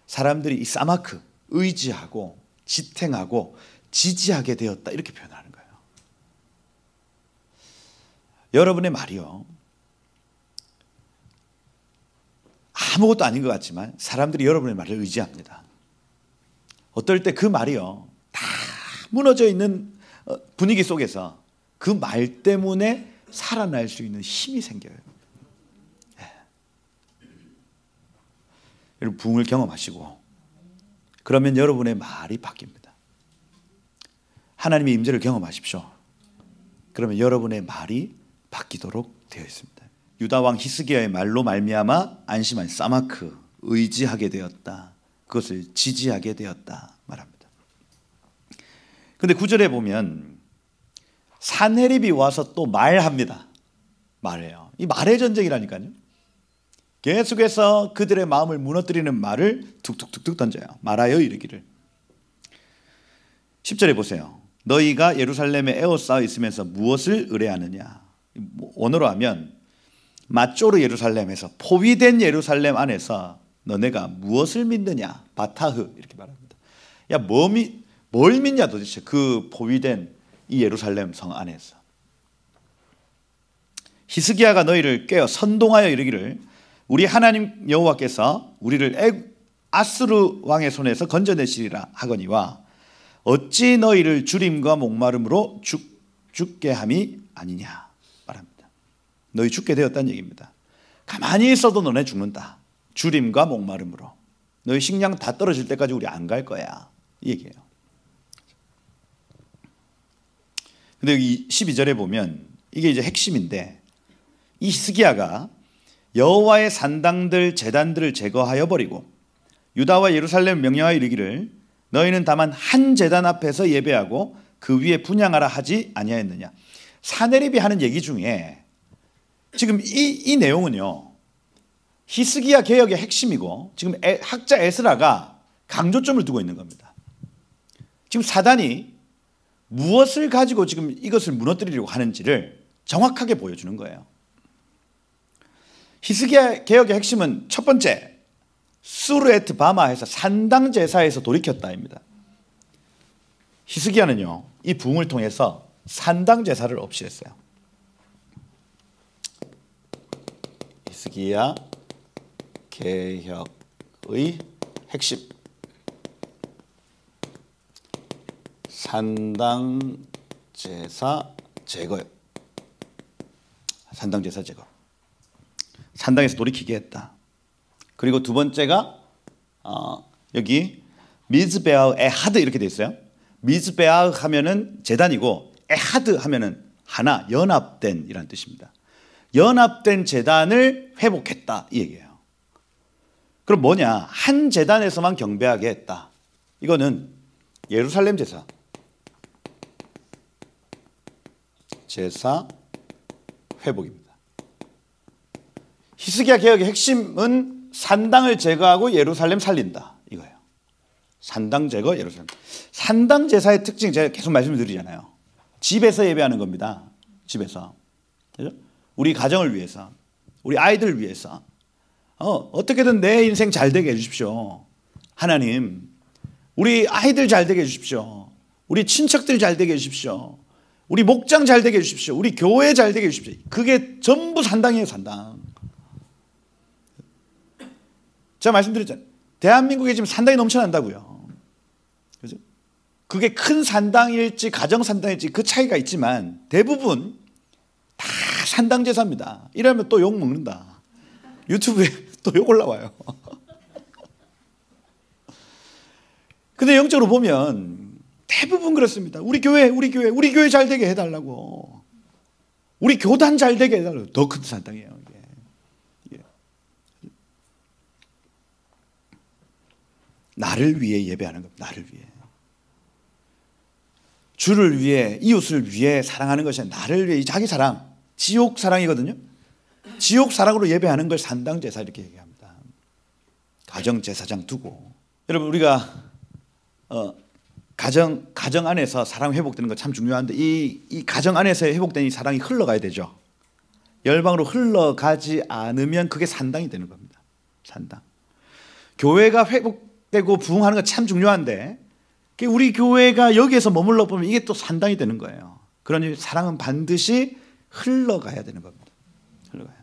Speaker 1: 사람들이 이 사마크, 의지하고 지탱하고 지지하게 되었다. 이렇게 표현하는 거예요. 여러분의 말이요. 아무것도 아닌 것 같지만 사람들이 여러분의 말을 의지합니다. 어떨 때 그 말이요. 다 무너져 있는 분위기 속에서 그 말 때문에 살아날 수 있는 힘이 생겨요. 여러분 부흥을 경험하시고 그러면 여러분의 말이 바뀝니다. 하나님의 임재를 경험하십시오. 그러면 여러분의 말이 바뀌도록 되어 있습니다. 유다 왕 히스기야의 말로 말미암아 안심한 사마크 의지하게 되었다. 그것을 지지하게 되었다 말합니다. 그런데 9절에 보면 산헤립이 와서 또 말합니다. 말해요. 이 말의 전쟁이라니까요. 계속해서 그들의 마음을 무너뜨리는 말을 툭툭툭툭 던져요. 말하여 이르기를. 10절에 보세요. 너희가 예루살렘에 에워싸여 있으면서 무엇을 의뢰하느냐. 원어로 하면 마쪼르 예루살렘에서 포위된 예루살렘 안에서 너네가 무엇을 믿느냐. 바타흐 이렇게 말합니다. 야, 뭘 믿냐 도대체 그 포위된 이 예루살렘 성 안에서. 히스기야가 너희를 깨어 선동하여 이르기를 우리 하나님 여호와께서 우리를 아스루 왕의 손에서 건져내시리라 하거니와 어찌 너희를 주림과 목마름으로 죽게 함이 아니냐 말합니다. 너희 죽게 되었다는 얘기입니다. 가만히 있어도 너네 죽는다. 주림과 목마름으로. 너희 식량 다 떨어질 때까지 우리 안 갈 거야. 이 얘기예요. 근데 여기 12절에 보면 이게 이제 핵심인데 이 히스기야가 여호와의 산당들 제단들을 제거하여 버리고 유다와 예루살렘 명령하여 이르기를 너희는 다만 한 제단 앞에서 예배하고 그 위에 분향하라 하지 아니하였느냐. 산헤립이 하는 얘기 중에 지금 이 내용은요. 히스기야 개혁의 핵심이고 지금 학자 에스라가 강조점을 두고 있는 겁니다. 지금 사단이 무엇을 가지고 지금 이것을 무너뜨리려고 하는지를 정확하게 보여주는 거예요. 히스기야 개혁의 핵심은 첫 번째 수르에트 바마에서 산당 제사에서 돌이켰다입니다. 히스기야는요 이 부흥을 통해서 산당 제사를 없이 했어요. 히스기야 개혁의 핵심 산당 제사 제거요. 산당 제사 제거. 산당에서 돌이키게 했다. 그리고 두 번째가 여기 미즈베아 에하드 이렇게 돼 있어요. 미즈베아 하면은 제단이고 에하드 하면은 하나 연합된 이란 뜻입니다. 연합된 제단을 회복했다 이 얘기예요. 그럼 뭐냐? 한 제단에서만 경배하게 했다. 이거는 예루살렘 제사 회복입니다. 히스기야 개혁의 핵심은 산당을 제거하고 예루살렘 살린다 이거예요. 산당 제거 예루살렘. 산당 제사의 특징 제가 계속 말씀을 드리잖아요. 집에서 예배하는 겁니다. 집에서. 그죠? 우리 가정을 위해서 우리 아이들을 위해서 어떻게든 내 인생 잘 되게 해주십시오. 하나님 우리 아이들 잘 되게 해주십시오. 우리 친척들 잘 되게 해주십시오. 우리 목장 잘 되게 해주십시오. 우리 교회 잘 되게 해주십시오. 그게 전부 산당이에요. 산당. 제가 말씀드렸잖아요. 대한민국에 지금 산당이 넘쳐난다고요. 그죠? 그게 큰 산당일지 가정 산당일지 그 차이가 있지만 대부분 다 산당 제사입니다. 이러면 또 욕 먹는다. 유튜브에 또 욕 올라와요. 근데 영적으로 보면 대부분 그렇습니다. 우리 교회 잘 되게 해달라고. 우리 교단 잘 되게 해달라고. 더 큰 산당이에요. 이게. 나를 위해 예배하는 겁니다. 나를 위해. 주를 위해, 이웃을 위해 사랑하는 것이 아니라 나를 위해, 자기 사랑, 지옥 사랑이거든요. 지옥 사랑으로 예배하는 걸 산당제사 이렇게 얘기합니다. 가정제사장 두고. 여러분, 우리가 가정 안에서 사랑 회복되는 거 참 중요한데 이 가정 안에서 회복된 이 사랑이 흘러가야 되죠. 열방으로 흘러가지 않으면 그게 산당이 되는 겁니다. 산당. 교회가 회복되고 부흥하는 거 참 중요한데 우리 교회가 여기에서 머물러 보면 이게 또 산당이 되는 거예요. 그러니 사랑은 반드시 흘러가야 되는 겁니다. 흘러가요.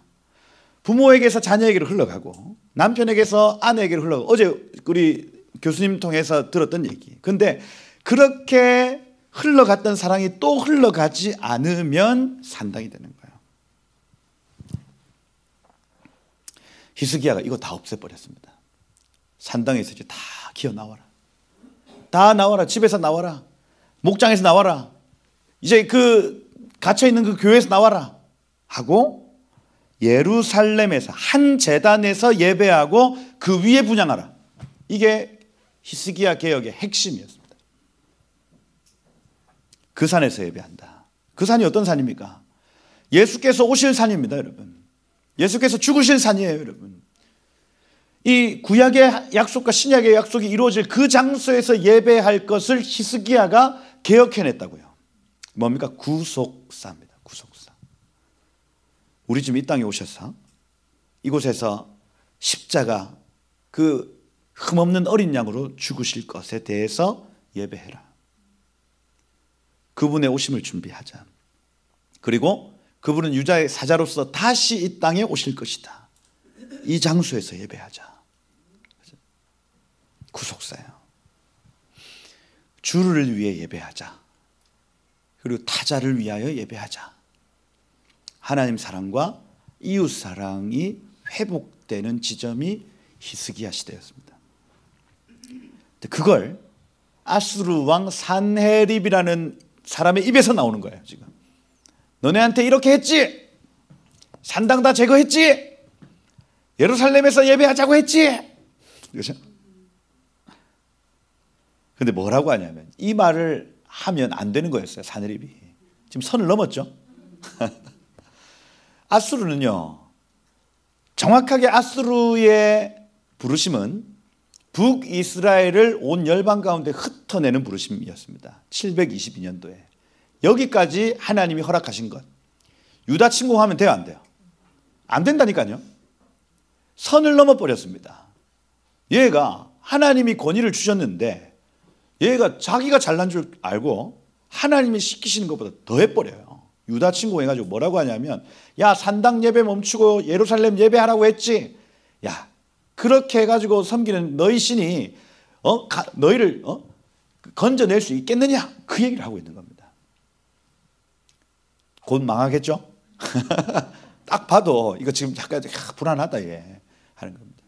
Speaker 1: 부모에게서 자녀에게로 흘러가고 남편에게서 아내에게로 흘러가고 어제 우리 교수님 통해서 들었던 얘기. 근데 그렇게 흘러갔던 사랑이 또 흘러가지 않으면 산당이 되는 거예요. 히스기야가 이거 다 없애버렸습니다. 산당에서 이제 다 기어 나와라. 다 나와라. 집에서 나와라. 목장에서 나와라. 이제 그 갇혀있는 그 교회에서 나와라 하고 예루살렘에서 한 제단에서 예배하고 그 위에 분향하라. 이게 히스기야 개혁의 핵심이었습니다. 그 산에서 예배한다. 그 산이 어떤 산입니까? 예수께서 오실 산입니다, 여러분. 예수께서 죽으실 산이에요, 여러분. 이 구약의 약속과 신약의 약속이 이루어질 그 장소에서 예배할 것을 히스기야가 개혁해냈다고요. 뭡니까? 구속사입니다. 구속사. 우리 지금 이 땅에 오셔서 이곳에서 십자가 그 흠없는 어린 양으로 죽으실 것에 대해서 예배해라. 그분의 오심을 준비하자. 그리고 그분은 유다의 사자로서 다시 이 땅에 오실 것이다. 이 장소에서 예배하자. 구속사예요. 주를 위해 예배하자. 그리고 타자를 위하여 예배하자. 하나님 사랑과 이웃 사랑이 회복되는 지점이 히스기야 시대였습니다. 그걸 아수르 왕 산헤립이라는 사람의 입에서 나오는 거예요. 지금 너네한테 이렇게 했지? 산당 다 제거했지? 예루살렘에서 예배하자고 했지? 그렇죠? 근데 뭐라고 하냐면 이 말을 하면 안 되는 거였어요. 산헤립이. 지금 선을 넘었죠. 아수르는요, 정확하게 아수르의 부르심은 북이스라엘을 온 열방 가운데 흩어내는 부르심이었습니다. 722년도에. 여기까지 하나님이 허락하신 것. 유다 침공하면 돼요, 안 돼요? 안 된다니까요. 선을 넘어버렸습니다. 얘가 하나님이 권위를 주셨는데 얘가 자기가 잘난 줄 알고 하나님이 시키시는 것보다 더 해버려요. 유다 침공해가지고 뭐라고 하냐면, 야, 산당 예배 멈추고 예루살렘 예배하라고 했지? 야, 그렇게 해가지고 섬기는 너희 신이 너희를 건져낼 수 있겠느냐? 그 얘기를 하고 있는 겁니다. 곧 망하겠죠? 딱 봐도 이거 지금 약간 불안하다 얘 하는 겁니다.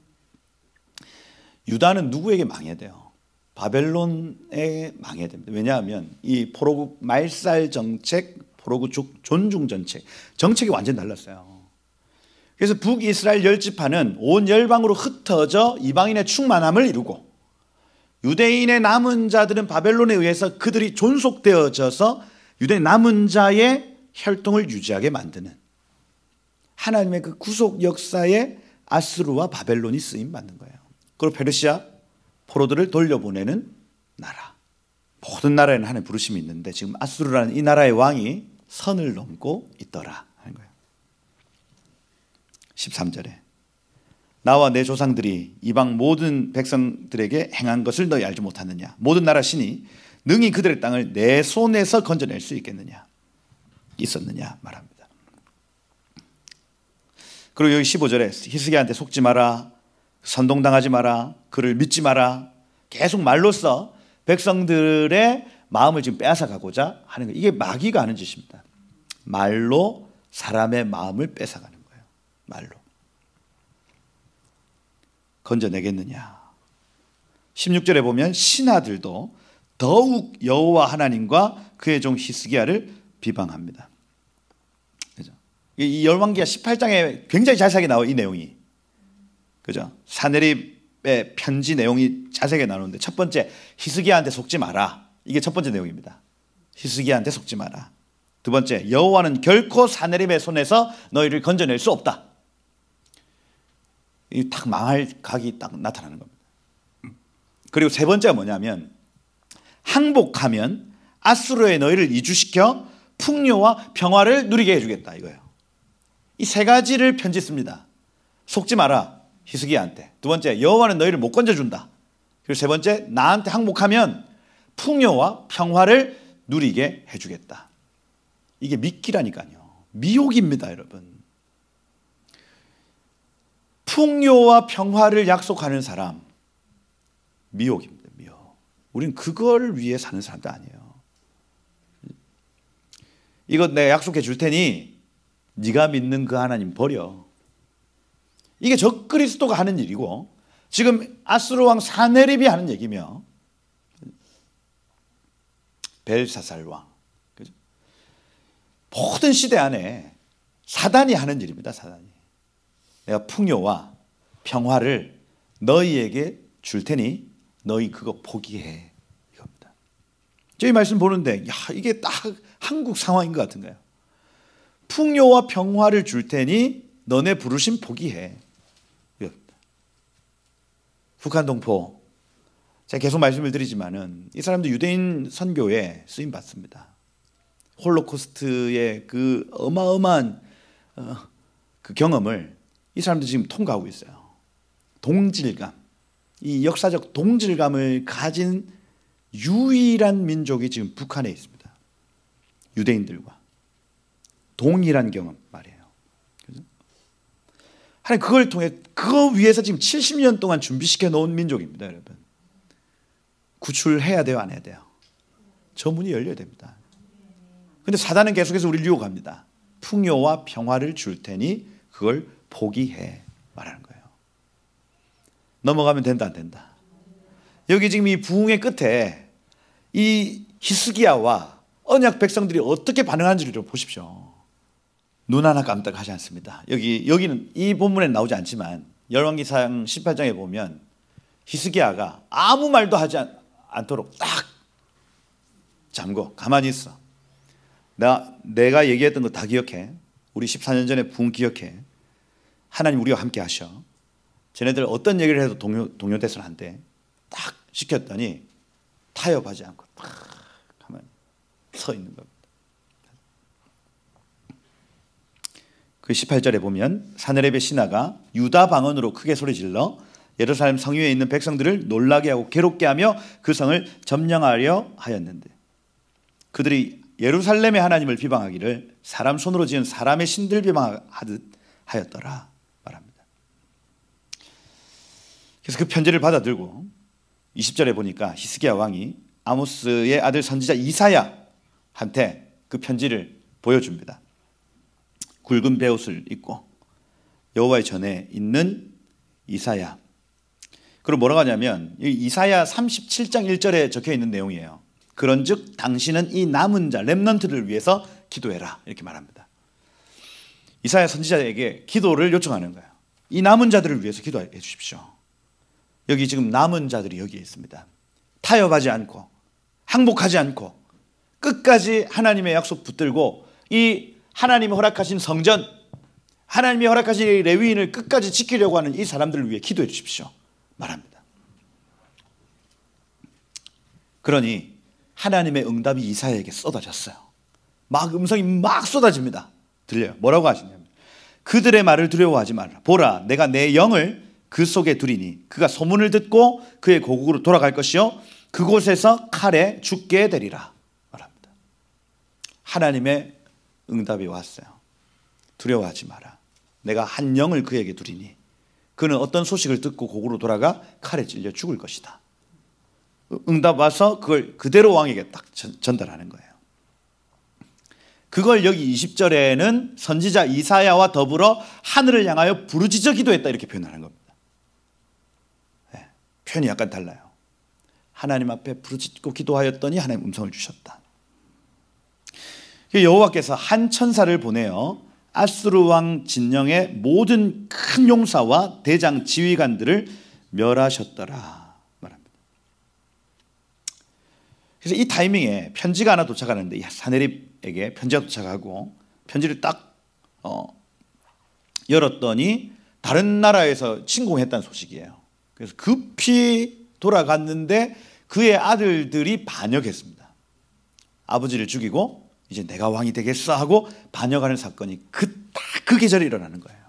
Speaker 1: 유다는 누구에게 망해야 돼요? 바벨론에 망해야 됩니다. 왜냐하면 이 포로국 말살 정책, 포로국 존중 정책이 완전히 달랐어요. 그래서 북이스라엘 열지파는 온 열방으로 흩어져 이방인의 충만함을 이루고, 유대인의 남은 자들은 바벨론에 의해서 그들이 존속되어져서 유대인 남은 자의 혈통을 유지하게 만드는 하나님의 그 구속 역사에 아수르와 바벨론이 쓰임 받는 거예요. 그리고 페르시아 포로들을 돌려보내는 나라. 모든 나라에는 하나님의 부르심이 있는데 지금 아수르라는 이 나라의 왕이 선을 넘고 있더라 하는 거예요. 13절에 나와 내 조상들이 이방 모든 백성들에게 행한 것을 너희 알지 못하느냐? 모든 나라 신이 능히 그들의 땅을 내 손에서 건져낼 수 있겠느냐? 있었느냐? 말합니다. 그리고 여기 15절에 히스기야한테 속지 마라, 선동당하지 마라, 그를 믿지 마라, 계속 말로써 백성들의 마음을 지금 빼앗아가고자 하는 거예요. 이게 마귀가 하는 짓입니다. 말로 사람의 마음을 뺏어가는 거예요. 말로. 건져내겠느냐. 16절에 보면 신하들도 더욱 여호와 하나님과 그의 종 히스기야를 비방합니다. 그죠? 이 열왕기하 18장에 굉장히 자세하게 나와 이 내용이. 그죠? 산헤립 편지 내용이 자세하게 나오는데, 첫 번째, 히스기야한테 속지 마라. 이게 첫 번째 내용입니다. 히스기야한테 속지 마라. 두 번째, 여호와는 결코 사내립의 손에서 너희를 건져낼 수 없다. 이 딱 망할 각이 딱 나타나는 겁니다. 그리고 세 번째가 뭐냐면, 항복하면 아수르에 너희를 이주시켜 풍요와 평화를 누리게 해주겠다, 이거예요. 이 세 가지를 편지 씁니다. 속지 마라, 히스기야한테. 두 번째, 여호와는 너희를 못 건져준다. 그리고 세 번째, 나한테 항복하면 풍요와 평화를 누리게 해주겠다. 이게 미끼라니까요. 미혹입니다, 여러분. 풍요와 평화를 약속하는 사람, 미혹입니다. 미혹. 우리는 그걸 위해 사는 사람도 아니에요. 이거 내가 약속해 줄 테니 네가 믿는 그 하나님 버려. 이게 적그리스도가 하는 일이고, 지금 아수르 왕 사네립이 하는 얘기며, 벨사살 왕, 그죠? 모든 시대 안에 사단이 하는 일입니다. 사단이. 내가 풍요와 평화를 너희에게 줄 테니 너희 그거 포기해, 이겁니다. 저희 말씀 보는데, 야, 이게 딱 한국 상황인 것 같은가요? 풍요와 평화를 줄 테니 너네 부르심 포기해, 이겁니다. 북한 동포, 제가 계속 말씀을 드리지만은 이 사람도 유대인 선교에 쓰임 받습니다. 홀로코스트의 그 어마어마한 그 경험을 이 사람도 지금 통과하고 있어요. 동질감, 이 역사적 동질감을 가진 유일한 민족이 지금 북한에 있습니다. 유대인들과 동일한 경험 말이에요. 그죠? 하나님 그걸 통해, 그거 위해서 지금 70년 동안 준비시켜 놓은 민족입니다, 여러분. 구출해야 돼요, 안 해야 돼요? 저 문이 열려야 됩니다. 근데 사단은 계속해서 우리를 유혹합니다. 풍요와 평화를 줄 테니 그걸 포기해, 말하는 거예요. 넘어가면 된다, 안 된다? 여기 지금 이 부흥의 끝에 이 히스기야와 언약 백성들이 어떻게 반응하는지를 좀 보십시오. 눈 하나 깜짝하지 않습니다. 여기는 이 본문에 나오지 않지만 열왕기상 18장에 보면 히스기야가 아무 말도 하지 않도록 딱 잠궈 가만히 있어. 내가 얘기했던 거 다 기억해. 우리 14년 전에 부흥 기억해. 하나님 우리와 함께 하셔. 쟤네들 어떤 얘기를 해도 동요 대선 한대. 딱 시켰더니 타협하지 않고 딱 가만히 서 있는 겁니다. 그 18절에 보면 사네립의 신하가 유다 방언으로 크게 소리질러 예루살렘 성 위에 있는 백성들을 놀라게 하고 괴롭게 하며 그 성을 점령하려 하였는데, 그들이 예루살렘의 하나님을 비방하기를 사람 손으로 지은 사람의 신들 비방하듯 하였더라 말합니다. 그래서 그 편지를 받아들고 20절에 보니까 히스기야 왕이 아모스의 아들 선지자 이사야한테 그 편지를 보여줍니다. 굵은 베옷을 입고 여호와의 전에 있는 이사야. 그리고 뭐라고 하냐면 이사야 37장 1절에 적혀 있는 내용이에요. 그런즉 당신은 이 남은 자 렘넌트를 위해서 기도해라, 이렇게 말합니다. 이사야 선지자에게 기도를 요청하는 거예요. 이 남은 자들을 위해서 기도해 주십시오. 여기 지금 남은 자들이 여기에 있습니다. 타협하지 않고 항복하지 않고 끝까지 하나님의 약속 붙들고 이 하나님이 허락하신 성전, 하나님이 허락하신 레위인을 끝까지 지키려고 하는 이 사람들을 위해 기도해 주십시오, 말합니다. 그러니 하나님의 응답이 이사야에게 쏟아졌어요. 막 음성이 막 쏟아집니다. 들려요. 뭐라고 하시냐면 그들의 말을 두려워하지 말라. 보라, 내가 내 영을 그 속에 두리니 그가 소문을 듣고 그의 고국으로 돌아갈 것이요 그곳에서 칼에 죽게 되리라, 말합니다. 하나님의 응답이 왔어요. 두려워하지 마라. 내가 한 영을 그에게 두리니 그는 어떤 소식을 듣고 고국으로 돌아가 칼에 찔려 죽을 것이다. 응답 와서 그걸 그대로 왕에게 딱 전달하는 거예요. 그걸 여기 20절에는 선지자 이사야와 더불어 하늘을 향하여 부르짖어 기도했다, 이렇게 표현하는 겁니다. 네, 표현이 약간 달라요. 하나님 앞에 부르짖고 기도하였더니 하나님 음성을 주셨다. 여호와께서 한 천사를 보내어 아수르 왕 진영의 모든 큰 용사와 대장 지휘관들을 멸하셨더라 말합니다. 그래서 이 타이밍에 편지가 하나 도착하는데 사내립에게 편지가 도착하고 편지를 딱 열었더니 다른 나라에서 침공했다는 소식이에요. 그래서 급히 돌아갔는데 그의 아들들이 반역했습니다. 아버지를 죽이고 이제 내가 왕이 되겠어 하고 반역하는 사건이 그 계절에 일어나는 거예요.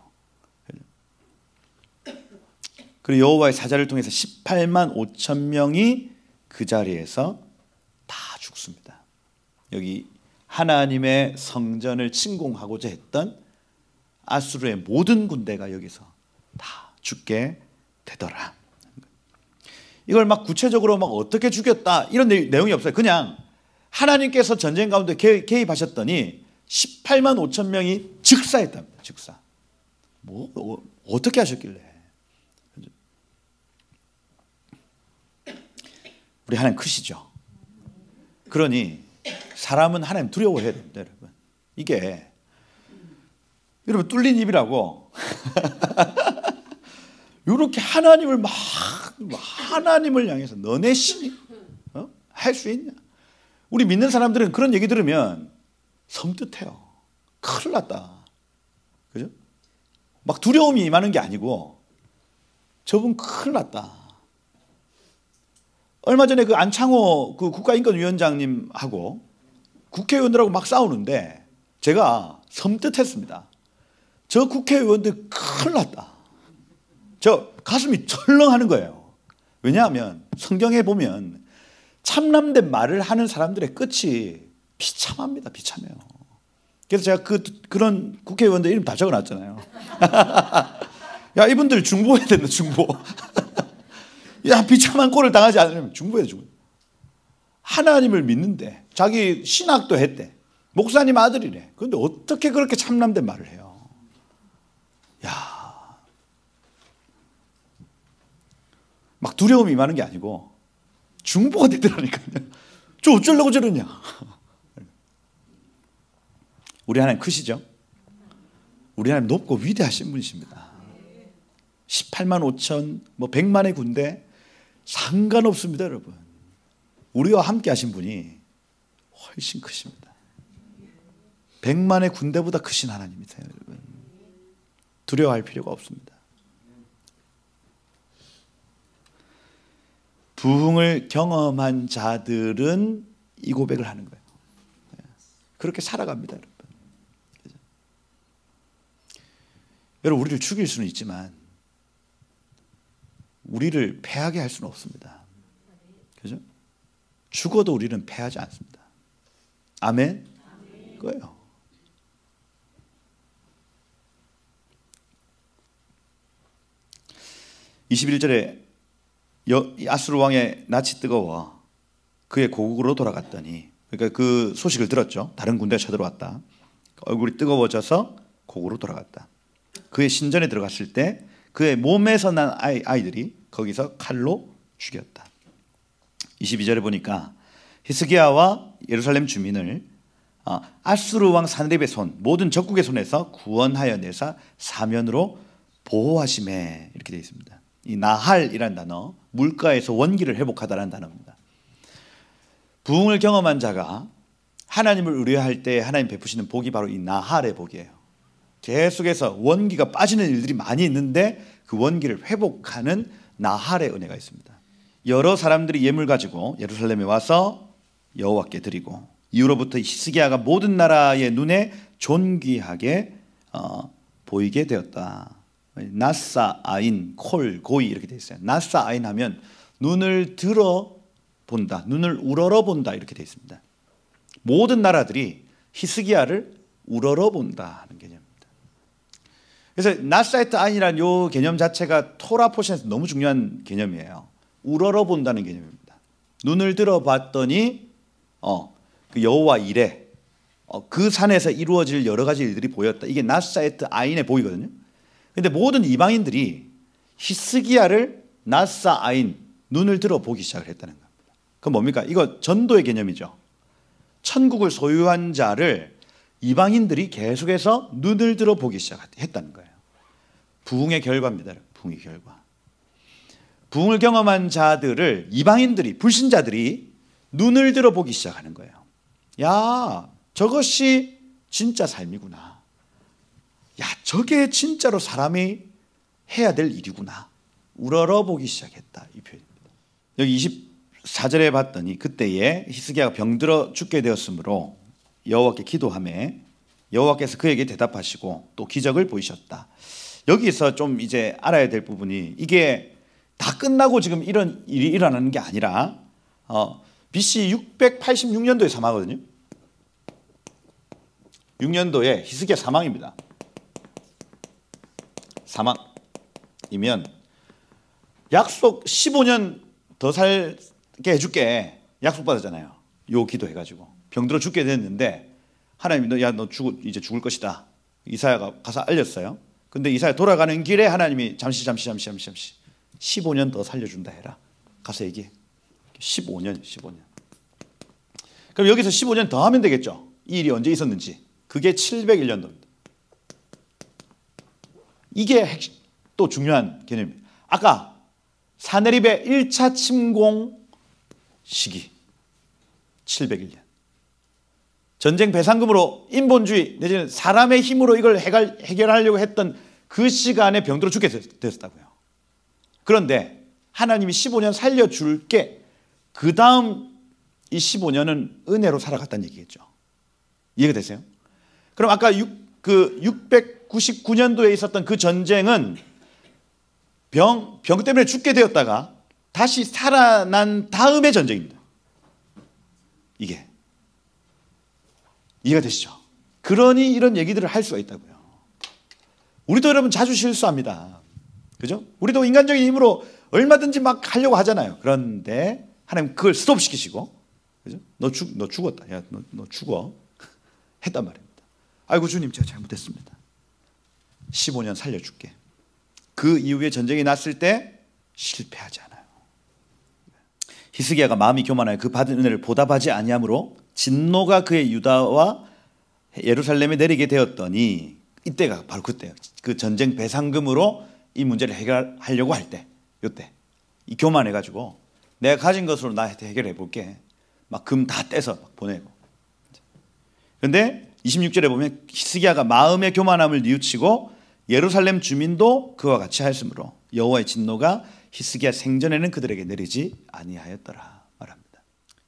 Speaker 1: 그리고 여호와의 사자를 통해서 18만 5천 명이 그 자리에서 다 죽습니다. 여기 하나님의 성전을 침공하고자 했던 아수르의 모든 군대가 여기서 다 죽게 되더라. 이걸 막 구체적으로 막 어떻게 죽였다 이런 내용이 없어요. 그냥 하나님께서 전쟁 가운데 개입하셨더니 18만 5천 명이 즉사했답니다. 즉사. 어떻게 하셨길래? 우리 하나님 크시죠. 그러니 사람은 하나님 두려워해야 됩니다, 여러분. 이게 여러분 뚫린 입이라고 이렇게 하나님을 막 하나님을 향해서 너네 신이 할 수 있냐? 우리 믿는 사람들은 그런 얘기 들으면 섬뜩해요. 큰일 났다. 그죠? 막 두려움이 임하는 게 아니고 저분 큰일 났다. 얼마 전에 그 안창호 그 국가인권위원장님하고 국회의원들하고 막 싸우는데 제가 섬뜩했습니다. 저 국회의원들 큰일 났다. 저 가슴이 철렁하는 거예요. 왜냐하면 성경에 보면 참남된 말을 하는 사람들의 끝이 비참합니다. 비참해요. 그래서 제가 그런 국회의원들 이름 다 적어놨잖아요. 야, 이분들 중보해야 된다. 중보. 야, 비참한 꼴을 당하지 않으면 중보해야 중보. 하나님을 믿는데 자기 신학도 했대. 목사님 아들이래. 그런데 어떻게 그렇게 참남된 말을 해요? 야, 막 두려움이 임하는 게 아니고 중보가 되더라니까요. 저 어쩌려고 저러냐. 우리 하나님 크시죠? 우리 하나님 높고 위대하신 분이십니다. 18만 5천, 100만의 군대 상관없습니다, 여러분. 우리와 함께 하신 분이 훨씬 크십니다. 100만의 군대보다 크신 하나님이세요, 여러분. 두려워할 필요가 없습니다. 부흥을 경험한 자들은 이 고백을 하는 거예요. 그렇게 살아갑니다, 여러분. 여러분, 우리를 죽일 수는 있지만 우리를 패하게 할 수는 없습니다. 그죠? 죽어도 우리는 패하지 않습니다. 아멘? 그거예요. (21절에) 아수르 왕의 낯이 뜨거워 그의 고국으로 돌아갔더니, 그러니까 그 소식을 들었죠. 다른 군대가 쳐들어왔다. 얼굴이 뜨거워져서 고국으로 돌아갔다. 그의 신전에 들어갔을 때 그의 몸에서 난 아이들이 거기서 칼로 죽였다. 22절에 보니까 히스기야와 예루살렘 주민을 아수르 왕 산헤립의 손, 모든 적국의 손에서 구원하여 내사 사면으로 보호하심에, 이렇게 되어 있습니다. 이 나할이라는 단어, 물가에서 원기를 회복하다라는 단어입니다. 부흥을 경험한 자가 하나님을 의뢰할 때 하나님 베푸시는 복이 바로 이 나할의 복이에요. 계속해서 원기가 빠지는 일들이 많이 있는데 그 원기를 회복하는 나할의 은혜가 있습니다. 여러 사람들이 예물 가지고 예루살렘에 와서 여호와께 드리고, 이후로부터 히스기야가 모든 나라의 눈에 존귀하게 보이게 되었다. 나사 아인 콜 고이 이렇게 되어 있어요. 나사 아인 하면 눈을 들어 본다, 눈을 우러러 본다, 이렇게 되어 있습니다. 모든 나라들이 히스기야를 우러러 본다는 개념입니다. 그래서 나사에트 아인이라는 이 개념 자체가 토라 포션에서 너무 중요한 개념이에요. 우러러 본다는 개념입니다. 눈을 들어봤더니 그 여호와 이레, 그 산에서 이루어질 여러 가지 일들이 보였다. 이게 나사에트 아인의 복이거든요. 그런데 모든 이방인들이 히스기야를 나사 아인, 눈을 들어보기 시작을 했다는 겁니다. 그건 뭡니까? 이거 전도의 개념이죠. 천국을 소유한 자를 이방인들이 계속해서 눈을 들어보기 시작했다는 거예요. 부흥의 결과입니다. 부흥의 결과. 부흥을 경험한 자들을 이방인들이 불신자들이 눈을 들어보기 시작하는 거예요. 야, 저것이 진짜 삶이구나. 야, 저게 진짜로 사람이 해야 될 일이구나. 우러러보기 시작했다. 이 표현입니다. 여기 24절에 봤더니 그때에 히스기야가 병들어 죽게 되었으므로 여호와께 기도하매 여호와께서 그에게 대답하시고 또 기적을 보이셨다. 여기서 좀 이제 알아야 될 부분이 이게 다 끝나고 지금 이런 일이 일어나는 게 아니라 BC 686년도에 사망하거든요. 6년도에 히스기야 사망입니다. 사망이면 약속 15년 더 살게 해줄게 약속받았잖아요. 요 기도해가지고 병들어 죽게 됐는데 하나님이 너 이제 죽을 것이다. 이사야가 가서 알렸어요. 근데 이사야 돌아가는 길에 하나님이 잠시 15년 더 살려준다 해라. 가서 얘기해. 15년. 그럼 여기서 15년 더 하면 되겠죠. 이 일이 언제 있었는지. 그게 701년도입니다. 이게 또 중요한 개념입니다. 아까 사네립의 1차 침공 시기 701년. 전쟁 배상금으로 인본주의 내지는 사람의 힘으로 이걸 해결하려고 했던 그 시간에 병들어 죽게 됐었다고요. 그런데 하나님이 15년 살려줄게 그 다음 이 15년은 은혜로 살아갔다는 얘기겠죠. 이해가 되세요? 그럼 아까 699년도에 있었던 그 전쟁은 병 때문에 죽게 되었다가 다시 살아난 다음의 전쟁입니다. 이게 이해가 되시죠? 그러니 이런 얘기들을 할 수가 있다고요. 우리도 여러분 자주 실수합니다. 그죠? 우리도 인간적인 힘으로 얼마든지 막 하려고 하잖아요. 그런데 하나님 그걸 스톱시키시고, 그죠? 너 죽었다. 야, 너 죽어. 했단 말입니다. 아이고 주님 제가 잘못했습니다. 15년 살려줄게. 그 이후에 전쟁이 났을 때 실패하지 않아요. 히스기야가 마음이 교만하여 그 받은 은혜를 보답하지 아니하므로 진노가 그의 유다와 예루살렘에 내리게 되었더니 이때가 바로 그때예요. 그 전쟁 배상금으로 이 문제를 해결하려고 할 때, 이때 이 교만해가지고 내가 가진 것으로 나 해결해 볼게. 막 금 다 떼서 막 보내고. 그런데 26절에 보면 히스기야가 마음의 교만함을 뉘우치고 예루살렘 주민도 그와 같이 하였으므로 여호와의 진노가 히스기야 생전에는 그들에게 내리지 아니하였더라 말합니다.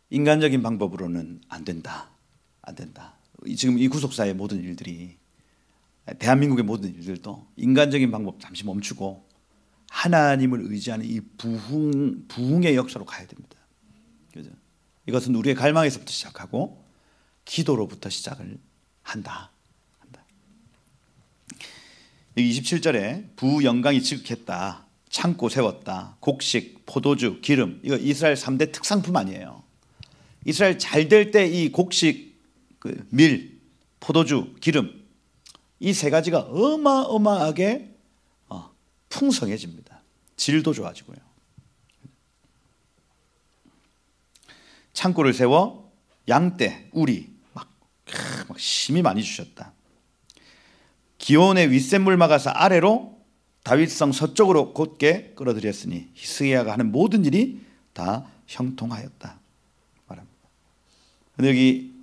Speaker 1: 인간적인 방법으로는 안 된다. 지금 이 구속사의 모든 일들이 대한민국의 모든 일들도 인간적인 방법 잠시 멈추고 하나님을 의지하는 이 부흥의 역사로 가야 됩니다. 그죠? 이것은 우리의 갈망에서부터 시작하고 기도로부터 시작을 한다. 여기 27절에 부영광이 지극했다. 창고 세웠다. 곡식, 포도주, 기름. 이거 이스라엘 3대 특산품 아니에요. 이스라엘 잘 될 때 이 곡식, 밀, 포도주, 기름 이 세 가지가 어마어마하게 풍성해집니다. 질도 좋아지고요. 창고를 세워 양떼, 우리 막 심히 많이 주셨다. 기온의 윗샘물 막아서 아래로 다윗성 서쪽으로 곧게 끌어들였으니 히스기야가 하는 모든 일이 다 형통하였다 말합니다. 근데 여기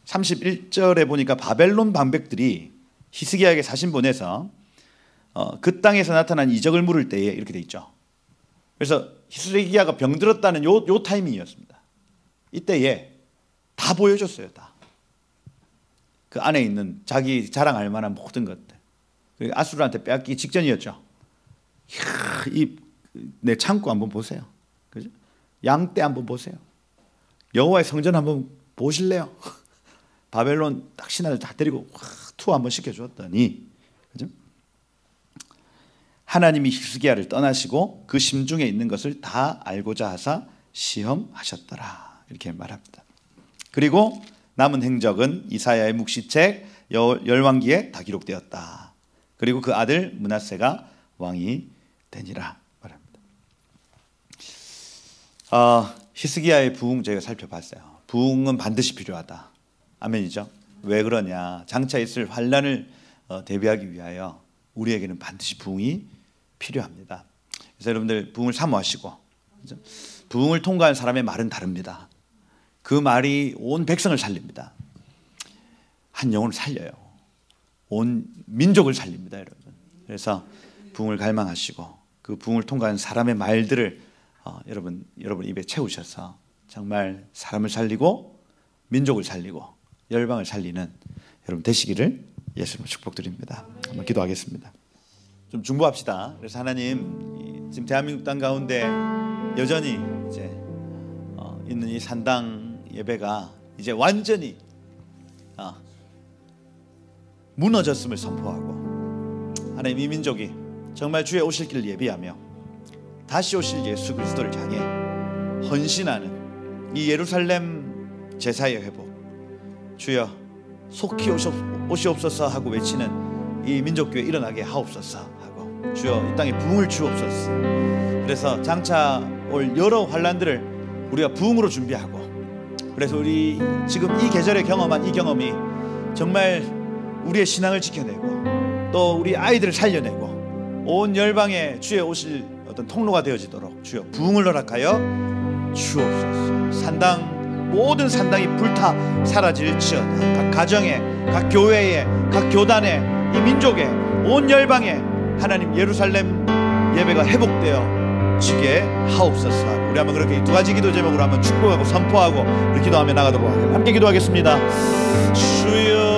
Speaker 1: 31절에 보니까 바벨론 방백들이 히스기야에게 사신 보내서 그 땅에서 나타난 이적을 물을 때에 이렇게 돼 있죠. 그래서 히스기야가 병들었다는 요 타이밍이었습니다. 이때에 다 보여줬어요. 다. 그 안에 있는 자기 자랑할 만한 모든 것들. 아수르한테 빼앗기기 직전이었죠. 내 창고 한번 보세요. 그죠? 양떼 한번 보세요. 여호와의 성전 한번 보실래요? 바벨론 딱 신하들 다 데리고 투어 한번 시켜주었더니, 그죠? 하나님이 히스기야를 떠나시고 그 심중에 있는 것을 다 알고자 하사 시험하셨더라 이렇게 말합니다. 그리고 남은 행적은 이사야의 묵시책 열왕기에 다 기록되었다. 그리고 그 아들 므낫세가 왕이 되니라 말합니다. 히스기야의 부흥 저희가 살펴봤어요. 부흥은 반드시 필요하다. 아멘이죠. 왜 그러냐? 장차 있을 환란을 대비하기 위하여 우리에게는 반드시 부흥이 필요합니다. 그래서 여러분들 부흥을 사모하시고, 그렇죠? 부흥을 통과한 사람의 말은 다릅니다. 그 말이 온 백성을 살립니다. 한 영혼을 살려요. 온 민족을 살립니다, 여러분. 그래서 부흥을 갈망하시고 그 부흥을 통과한 사람의 말들을 여러분 입에 채우셔서 정말 사람을 살리고 민족을 살리고 열방을 살리는 여러분 되시기를 예수님으로 축복드립니다. 한번 기도하겠습니다. 좀 중보합시다. 그래서 하나님, 지금 대한민국 땅 가운데 여전히 이제 있는 이 산당 예배가 이제 완전히 무너졌음을 선포하고, 하나님 이 민족이 정말 주의 오실 길을 예비하며 다시 오실 예수 그리스도를 향해 헌신하는 이 예루살렘 제사의 회복, 주여 속히 오시옵소서 하고 외치는 이 민족교회 일어나게 하옵소서 하고, 주여 이 땅에 부흥을 주옵소서. 그래서 장차 올 여러 환란들을 우리가 부흥으로 준비하고, 그래서 우리 지금 이 계절에 경험한 이 경험이 정말 우리의 신앙을 지켜내고 또 우리 아이들을 살려내고 온 열방에 주의 오실 어떤 통로가 되어지도록 주여 부흥을 허락하여 주옵소서. 산당, 모든 산당이 불타 사라질지어다. 각 가정에, 각 교회에, 각 교단에, 이 민족에, 온 열방에 하나님 예루살렘 예배가 회복되어 지게 하옵소서. 우리 한번 그렇게 이 두 가지 기도 제목으로 한번 축복하고 선포하고 우리 기도하며 나가도록 하겠습니다. 함께 기도하겠습니다. 주여,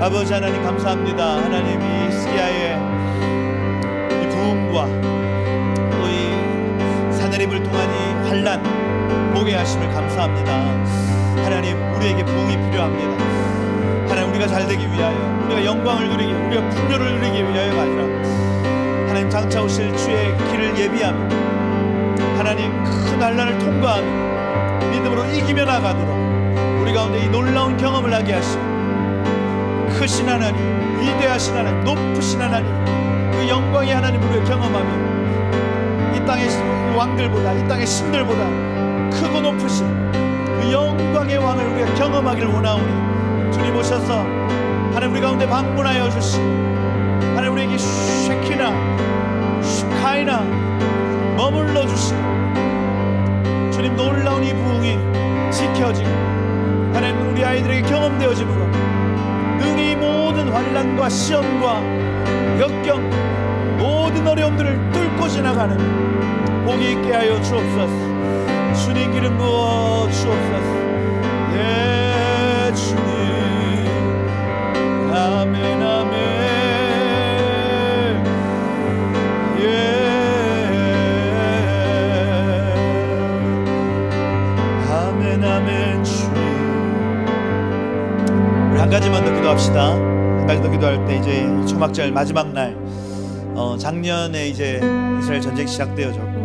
Speaker 1: 아버지 하나님 감사합니다. 하나님 이 시기야의 이 부흥과 또 이 사내립을 통한 이 환난 보게 하심을 감사합니다. 하나님 우리에게 부흥이 필요합니다. 하나님 우리가 잘되기 위하여, 우리가 영광을 누리기, 우리가 풍요를 누리기 위하여가 아니라 하나님 장차 오실 주의 길을 예비하며 하나님 큰 환난을 통과하며 믿음으로 이기며 나가도록 우리 가운데 이 놀라운 경험을 하게 하시고, 크신 하나님, 위대하신 하나님, 높으신 하나님, 그 영광의 하나님 우리가 경험하며 이 땅의 왕들보다, 이 땅의 신들보다 크고 높으신 그 영광의 왕을 우리가 경험하기를 원하오니 주님 오셔서 하나님 우리 가운데 방문하여 주시고, 하나님 우리에게 쉐키나 슈카이나 머물러 주시고, 주님 놀라운 이 부흥이 지켜지고 하나님 우리 아이들에게 경험되어짐으로 능히 모든 환난과 시험과 역경, 모든 어려움들을 뚫고 지나가는 복이 있게 하여 주옵소서. 주님 기름 부어 주옵소서. 예 주님. 아멘 아멘. 예 아멘 아멘. 주님, 우리 한 가지만 더 기도합시다. 한 가지 더 기도할 때 이제 초막절 마지막 날, 작년에 이제 이스라엘 전쟁이 시작되어졌고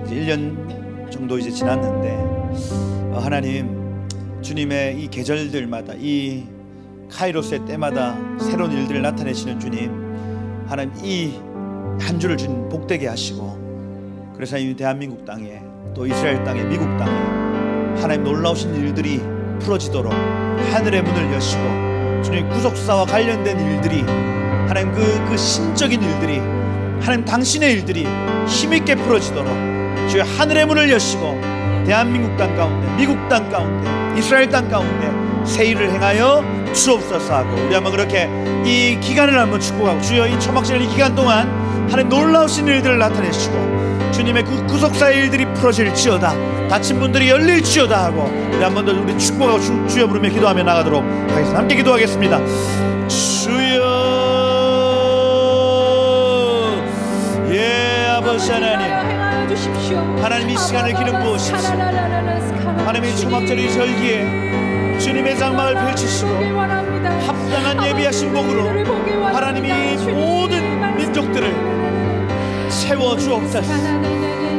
Speaker 1: 이제 1년 정도 이제 지났는데 하나님 주님의 이 계절들마다, 이 카이로스의 때마다 새로운 일들을 나타내시는 주님, 하나님 이 한 주를 주님 복되게 하시고, 그래서 이 대한민국 땅에 또 이스라엘 땅에, 미국 땅에 하나님 놀라우신 일들이 풀어지도록 하늘의 문을 여시고, 주님 구속사와 관련된 일들이, 하나님 그 신적인 일들이, 하나님 당신의 일들이 힘있게 풀어지도록 주여 하늘의 문을 여시고 대한민국 땅 가운데, 미국 땅 가운데, 이스라엘 땅 가운데 새 일을 행하여 주옵소서 하고, 우리 한번 그렇게 이 기간을 한번 축복하고, 주여 이 초막절 이 기간 동안 하나님 놀라우신 일들을 나타내시고 주님의 구속사의 일들이 풀어질지어다, 다친 분들이 열릴지어다 하고 우리 한 번 더 우리 축복하고 주여 부르며 기도하며 나가도록 하겠습니다. 함께 기도하겠습니다. 주여, 예 아버지 하나님, 하나님 이 시간을 기름 부으십시오. 하나님 이 초막절 이 절기에 주님의 장막을 펼치시고 합당한 예비하신 복으로 하나님이 모든 민족들을 채워주옵소서.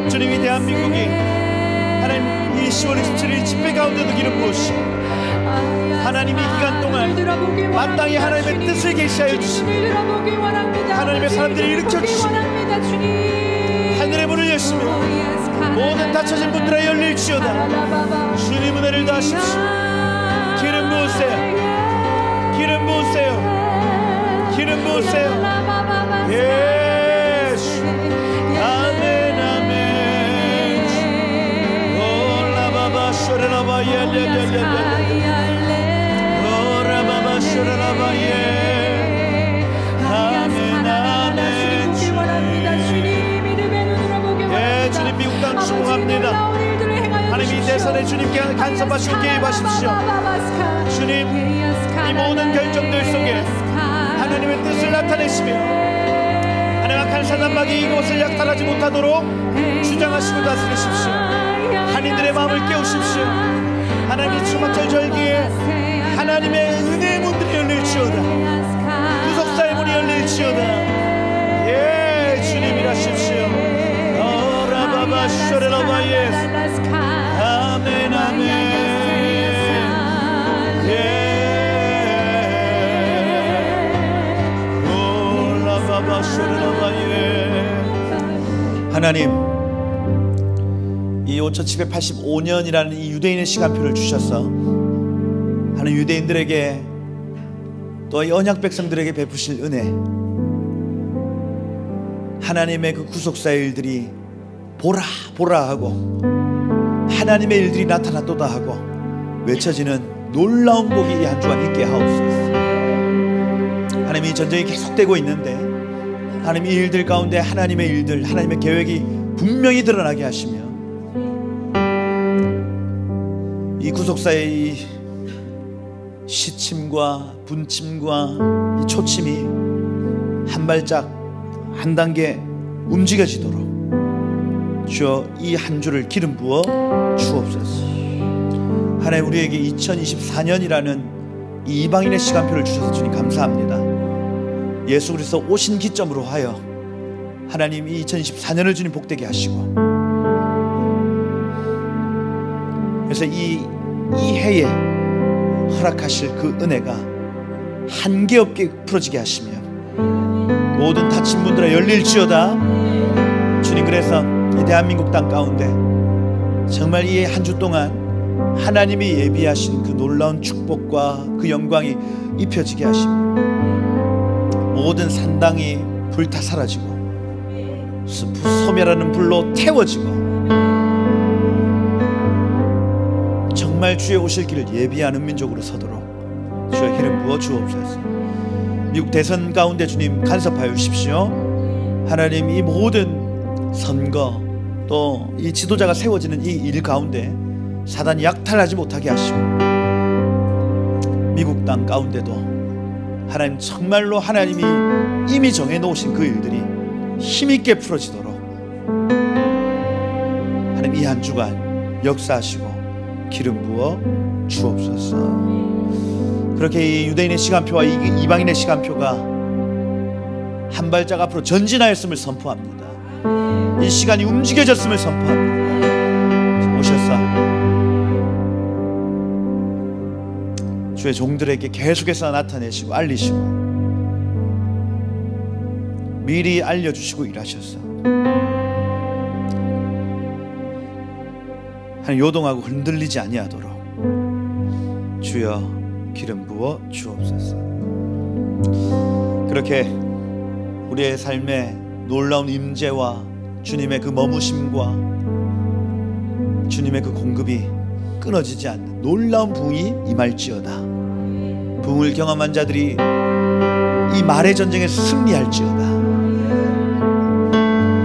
Speaker 1: 주님이 대한민국이 하나님 이 10월 27일 집회 가운데도 기름 부으시고 하나님이 기간 동안 마땅히 하나님의 뜻을 계시하여 주시고 하나님의 사람들을 일으켜 주시고 하늘의 문을 여시며 모든 닫혀진 분들의 열릴지어다. 주님 은혜를 다하십시오. 기름 부으세요. 기름 부으세요. 기름 부으세요. 부어주세요. 예수. 아멘 아멘. 올라바바 쇼레라바 예레레레레. 오라바바 쇼레라바 예. 아멘 아멘. 예, 주님 미국 땅 축복합니다. 하나님 이 대선에 주님께 간섭하시고 개입하십시오. 주님 이 모든 결정들 속에 하나님의 뜻을 나타내시며 하나님 악한 사단마귀 이곳을 약탈하지 못하도록 주장하시고 다스리십시오. 한인들의 마음을 깨우십시오. 하나님 이 초막절 절기에 하나님의 은혜의 문들이 열릴지어다. 구속사의 문이 열릴지어다. 예, 주님 일하십시오. 오라바바 쇼레라바 예스. 아멘 아멘. 예. 올라바바 쇼레라바 예. 하나님 이 5785년이라는 이 유대인의 시간표를 주셔서 하나님 유대인들에게 또 이 언약 백성들에게 베푸실 은혜, 하나님의 그 구속사의 일들이 보라 보라 하고 하나님의 일들이 나타났도다 하고 외쳐지는 놀라운 복이 이 한 주간 있게 하옵소서. 하나님 이 전쟁이 계속되고 있는데 하나님 이 일들 가운데 하나님의 일들, 하나님의 계획이 분명히 드러나게 하시며 이 구속사의 이 시침과 분침과 이 초침이 한 발짝 한 단계 움직여지도록 주여 이 한 주를 기름 부어 주옵소서. 하나님 우리에게 2024년이라는 이 이방인의 시간표를 주셔서 주님 감사합니다. 예수 그리스도 오신 기점으로 하여 하나님 이 2024년을 주님 복되게 하시고 그래서 이 해에 허락하실 그 은혜가 한계 없게 풀어지게 하시며 모든 닫힌 문들아 열릴지어다. 주님 그래서 이 대한민국 땅 가운데 정말 이 한 주 동안 하나님이 예비하신 그 놀라운 축복과 그 영광이 입혀지게 하시며 모든 산당이 불타 사라지고 소멸하는 불로 태워지고 정말 주의 오실 길을 예비하는 민족으로 서도록 주의 기름 부어 주옵소서. 미국 대선 가운데 주님 간섭하여 주십시오. 하나님 이 모든 선거 또 이 지도자가 세워지는 이 일 가운데 사단이 약탈하지 못하게 하시고 미국 땅 가운데도 하나님 정말로 하나님이 이미 정해놓으신 그 일들이 힘있게 풀어지도록 하나님 이 한 주간 역사하시고 기름 부어 주옵소서. 그렇게 이 유대인의 시간표와 이 이방인의 시간표가 한 발짝 앞으로 전진하였음을 선포합니다. 이 시간이 움직여졌음을 선포합니다. 오셔서 주의 종들에게 계속해서 나타내시고 알리시고 미리 알려주시고 일하셔서 하나님 요동하고 흔들리지 아니하도록 주여 기름 부어 주옵소서. 그렇게 우리의 삶에 놀라운 임재와 주님의 그 머무심과 주님의 그 공급이 끊어지지 않는 놀라운 부흥이 임할지어다. 부흥을 경험한 자들이 이 말의 전쟁에서 승리할지어다.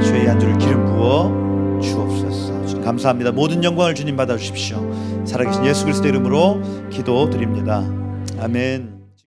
Speaker 1: 주의 한 주를 기름 부어 주옵소서. 주님 감사합니다. 모든 영광을 주님 받아주십시오. 살아계신 예수 그리스도 이름으로 기도드립니다. 아멘.